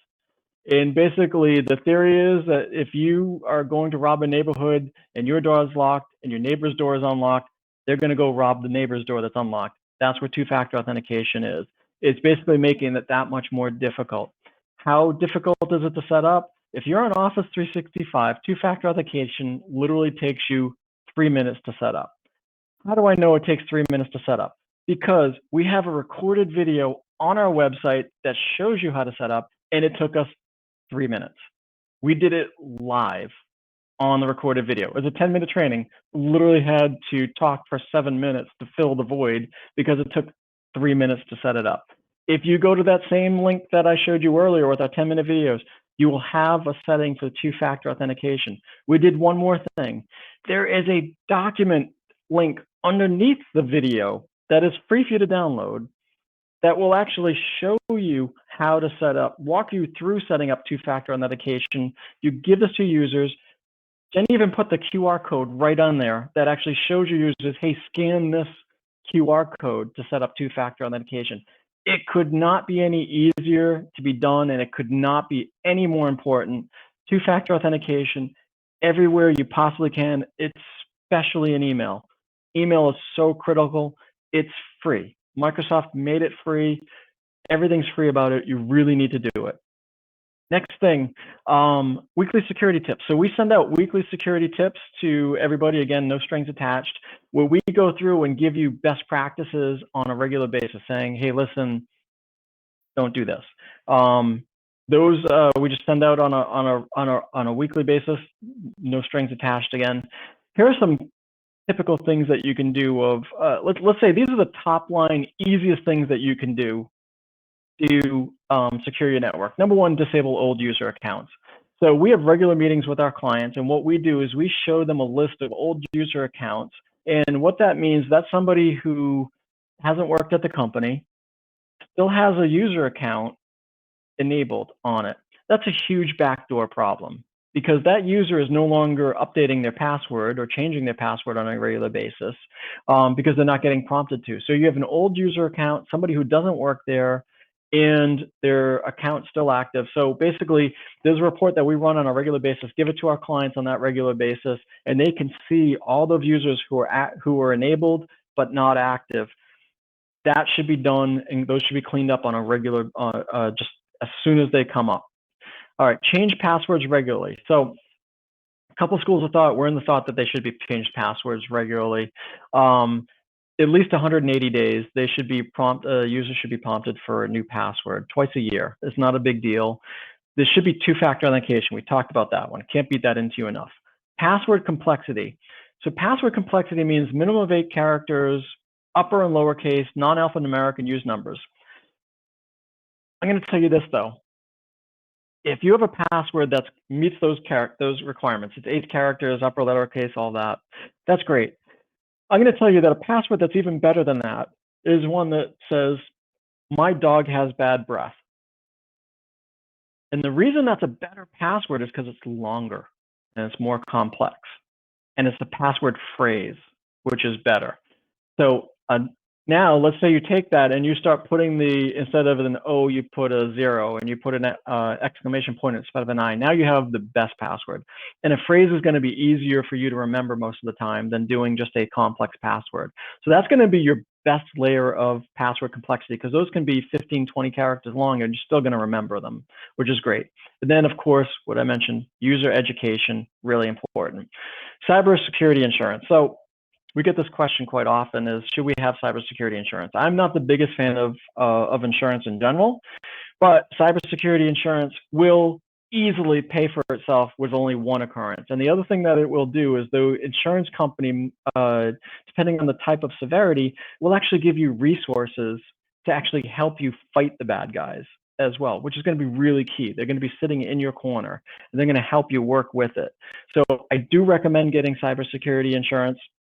And basically, the theory is that if you are going to rob a neighborhood and your door is locked and your neighbor's door is unlocked, they're going to go rob the neighbor's door that's unlocked. That's what two-factor authentication is. It's basically making it that much more difficult. How difficult is it to set up? If you're on Office 365, two-factor authentication literally takes you 3 minutes to set up. How do I know it takes 3 minutes to set up? Because we have a recorded video on our website that shows you how to set up, and it took us 3 minutes. We did it live on the recorded video. It was a 10-minute training. Literally had to talk for 7 minutes to fill the void because it took 3 minutes to set it up. If you go to that same link that I showed you earlier with our 10-minute videos, you will have a setting for two-factor authentication. We did one more thing. There is a document link underneath the video that is free for you to download that will actually show you how to set up, walk you through setting up two-factor authentication. You give this to users, then even put the QR code right on there that actually shows your users, hey, scan this QR code to set up two-factor authentication. It could not be any easier to be done, and it could not be any more important. Two-factor authentication everywhere you possibly can, especially in email. Email is so critical. It's free. Microsoft made it free. Everything's free about it. You really need to do it. Next thing, weekly security tips. So we send out weekly security tips to everybody, again, no strings attached, where we go through and give you best practices on a regular basis, saying, hey, listen, don't do this. Those we just send out on a weekly basis, no strings attached again. Here are some typical things that you can do of, let's say these are the top line, easiest things that you can do to secure your network. Number one, disable old user accounts. So we have regular meetings with our clients, and what we do is we show them a list of old user accounts. And what that means, that's somebody who hasn't worked at the company, still has a user account enabled on it. That's a huge backdoor problem, because that user is no longer updating their password or changing their password on a regular basis because they're not getting prompted to. So you have an old user account, somebody who doesn't work there, and their account's still active. So basically, there's a report that we run on a regular basis, give it to our clients on that regular basis, and they can see all those users who are enabled but not active. That should be done, and those should be cleaned up on a regular, just as soon as they come up. All right, change passwords regularly. So a couple schools of thought, we're in the thought that they should be changed passwords regularly. At least 180 days, they should be users should be prompted for a new password twice a year. It's not a big deal. This should be two-factor authentication. We talked about that one. Can't beat that into you enough. Password complexity. So password complexity means minimum of 8 characters, upper and lowercase, non-alphanumeric, and use numbers. I'm going to tell you this though. If you have a password that meets those requirements, it's 8 characters, upper, lowercase, all that, that's great. I'm going to tell you that a password that's even better than that is one that says, my dog has bad breath. And the reason that's a better password is because it's longer and it's more complex. And it's the password phrase, which is better. So now let's say you take that and you start putting instead of an O, you put a 0, and you put an exclamation point instead of an I. Now you have the best password. And a phrase is going to be easier for you to remember most of the time than doing just a complex password. So that's going to be your best layer of password complexity, because those can be 15, 20 characters long, and you're still going to remember them, which is great. And then, of course, what I mentioned, user education, really important. Cybersecurity insurance. So we get this question quite often, is should we have cybersecurity insurance? I'm not the biggest fan of insurance in general, but cybersecurity insurance will easily pay for itself with only one occurrence. And the other thing that it will do is the insurance company, depending on the type of severity, will actually give you resources to actually help you fight the bad guys as well, which is going to be really key. They're going to be sitting in your corner, and they're going to help you work with it. So I do recommend getting cybersecurity insurance.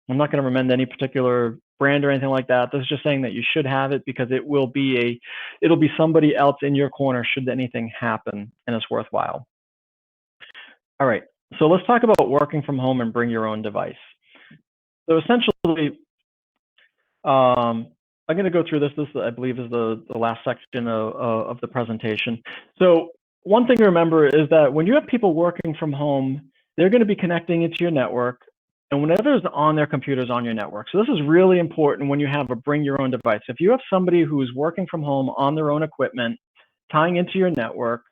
I'm not going to recommend any particular brand or anything like that. This is just saying that you should have it, because it'll be somebody else in your corner should anything happen, and it's worthwhile. All right, so let's talk about working from home and bring your own device. So essentially, I'm going to go through this. This, I believe, is the last section of the presentation. So one thing to remember is that when you have people working from home, they're going to be connecting into your network, and whatever is on their computer is on your network. So this is really important when you have a bring your own device. If you have somebody who's working from home on their own equipment, tying into your network,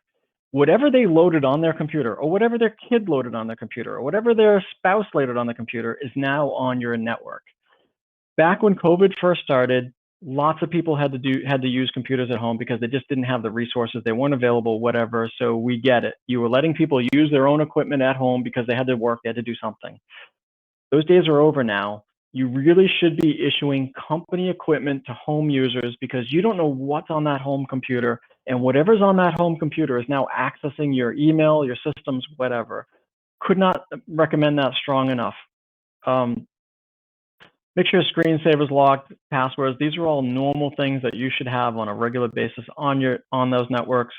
whatever they loaded on their computer, or whatever their kid loaded on their computer, or whatever their spouse loaded on the computer is now on your network. Back when COVID first started, lots of people had to use computers at home because they just didn't have the resources. They weren't available, whatever. So we get it. You were letting people use their own equipment at home because they had to work, they had to do something. Those days are over now. You really should be issuing company equipment to home users, because you don't know what's on that home computer, and whatever's on that home computer is now accessing your email, your systems, whatever. Could not recommend that strong enough. Make sure screensaver's locked, passwords. These are all normal things that you should have on a regular basis on those networks.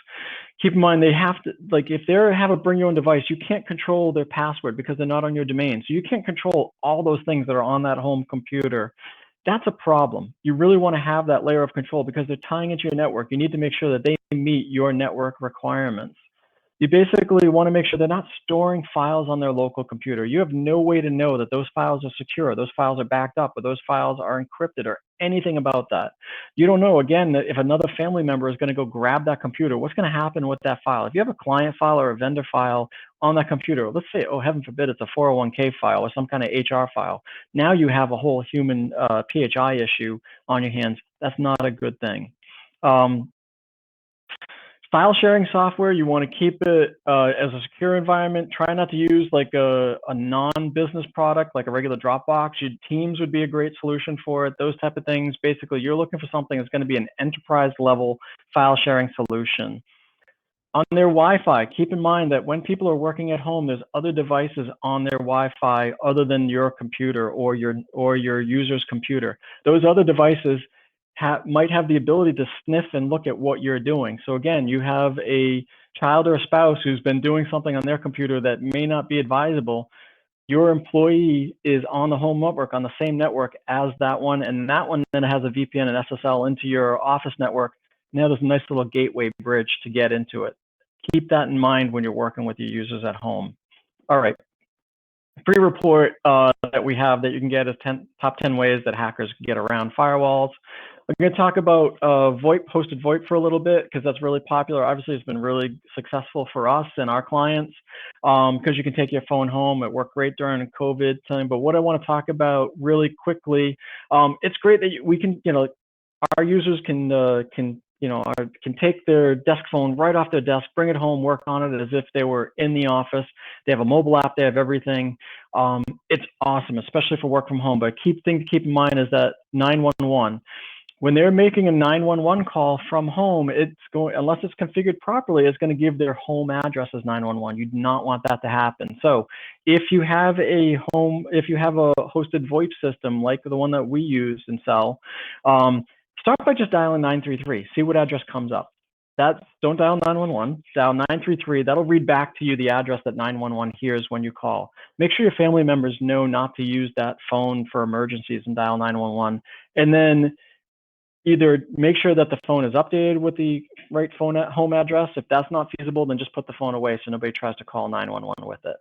Keep in mind, they have to, like, if they have a bring your own device, you can't control their password because they're not on your domain. So you can't control all those things that are on that home computer. That's a problem. You really want to have that layer of control because they're tying into your network. You need to make sure that they meet your network requirements. You basically want to make sure they're not storing files on their local computer. You have no way to know that those files are secure, those files are backed up, or those files are encrypted, or anything about that. You don't know, again, that if another family member is going to go grab that computer, what's going to happen with that file. If you have a client file or a vendor file on that computer, let's say, oh, heaven forbid, it's a 401k file or some kind of HR file. Now you have a whole human PHI issue on your hands. That's not a good thing. File sharing software, you want to keep it as a secure environment. Try not to use like a non-business product like a regular Dropbox. Teams would be a great solution for it, those type of things. Basically, you're looking for something that's going to be an enterprise level file sharing solution. On their Wi-Fi, keep in mind that when people are working at home, there's other devices on their Wi-Fi other than your computer or your user's computer. Those other devices might have the ability to sniff and look at what you're doing. So again, you have a child or a spouse who's been doing something on their computer that may not be advisable. Your employee is on the home network on the same network as that one, and that one then has a VPN and SSL into your office network. Now there's a nice little gateway bridge to get into it. Keep that in mind when you're working with your users at home. All right. Free report that we have that you can get is top 10 ways that hackers can get around firewalls. I'm going to talk about VoIP, hosted VoIP for a little bit because that's really popular. Obviously, it's been really successful for us and our clients because you can take your phone home. It worked great during COVID time. But what I want to talk about really quickly, it's great that we can, our users can take their desk phone right off their desk, bring it home, work on it as if they were in the office. They have a mobile app, they have everything. It's awesome, especially for work from home. But thing to keep in mind is that 911, when they're making a 911 call from home, unless it's configured properly, it's going to give their home address as 911. You do not want that to happen. So if you have a hosted VoIP system like the one that we use and sell, start by just dialing 933. See what address comes up. Don't dial 911, dial 933. That'll read back to you the address that 911 hears when you call. Make sure your family members know not to use that phone for emergencies and dial 911. And then either make sure that the phone is updated with the right home address. If that's not feasible, then just put the phone away so nobody tries to call 911 with it.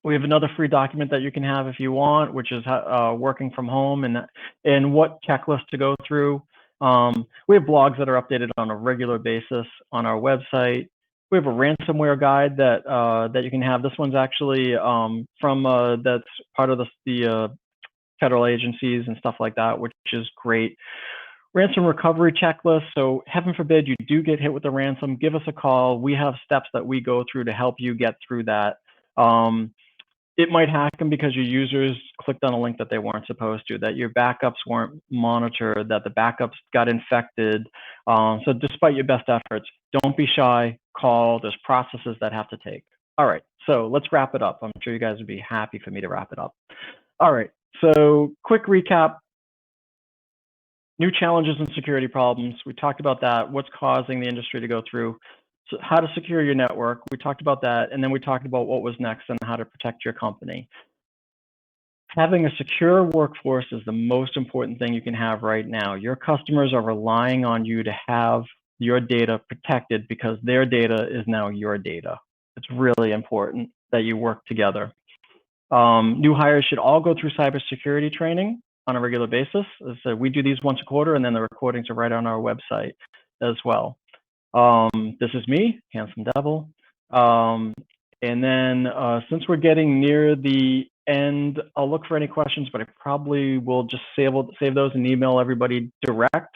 We have another free document that you can have if you want, which is working from home and what checklist to go through. We have blogs that are updated on a regular basis on our website. We have a ransomware guide that you can have. This one's actually that's part of the federal agencies and stuff like that, which is great. Ransom recovery checklist. So heaven forbid you do get hit with a ransom, give us a call. We have steps that we go through to help you get through that. it might hack them because your users clicked on a link that they weren't supposed to, that your backups weren't monitored, that the backups got infected. So despite your best efforts, don't be shy, call, there's processes that have to take. All right, so let's wrap it up. I'm sure you guys would be happy for me to wrap it up. All right, so quick recap. New challenges and security problems. We talked about that, what's causing the industry to go through. So how to secure your network. We talked about that, and then we talked about what was next and how to protect your company. Having a secure workforce is the most important thing you can have right now. Your customers are relying on you to have your data protected because their data is now your data. It's really important that you work together. New hires should all go through cybersecurity training on a regular basis. So we do these once a quarter, and then the recordings are right on our website as well. This is me, Handsome Devil. And then since we're getting near the end, I'll look for any questions, but I probably will just save those and email everybody direct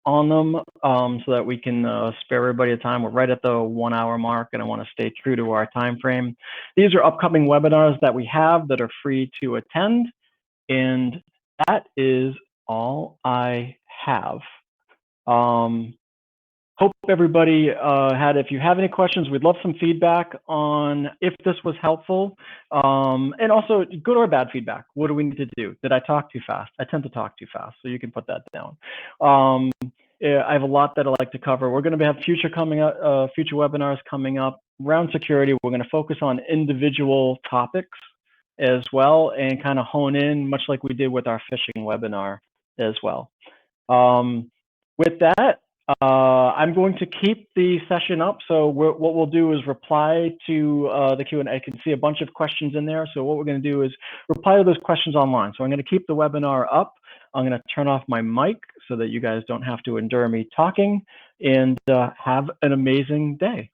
on them so that we can spare everybody a time. We're right at the 1 hour mark, and I want to stay true to our time frame. These are upcoming webinars that we have that are free to attend, and that is all I have. Hope everybody if you have any questions, we'd love some feedback on if this was helpful. And also good or bad feedback. What do we need to do? Did I talk too fast? I tend to talk too fast, so you can put that down. I have a lot that I'd like to cover. We're going to have future webinars coming up around security. We're going to focus on individual topics as well and kind of hone in, much like we did with our phishing webinar as well. With that, I'm going to keep the session up. So what we'll do is reply to the Q&A. I can see a bunch of questions in there. So what we're going to do is reply to those questions online. So I'm going to keep the webinar up. I'm going to turn off my mic so that you guys don't have to endure me talking, and have an amazing day.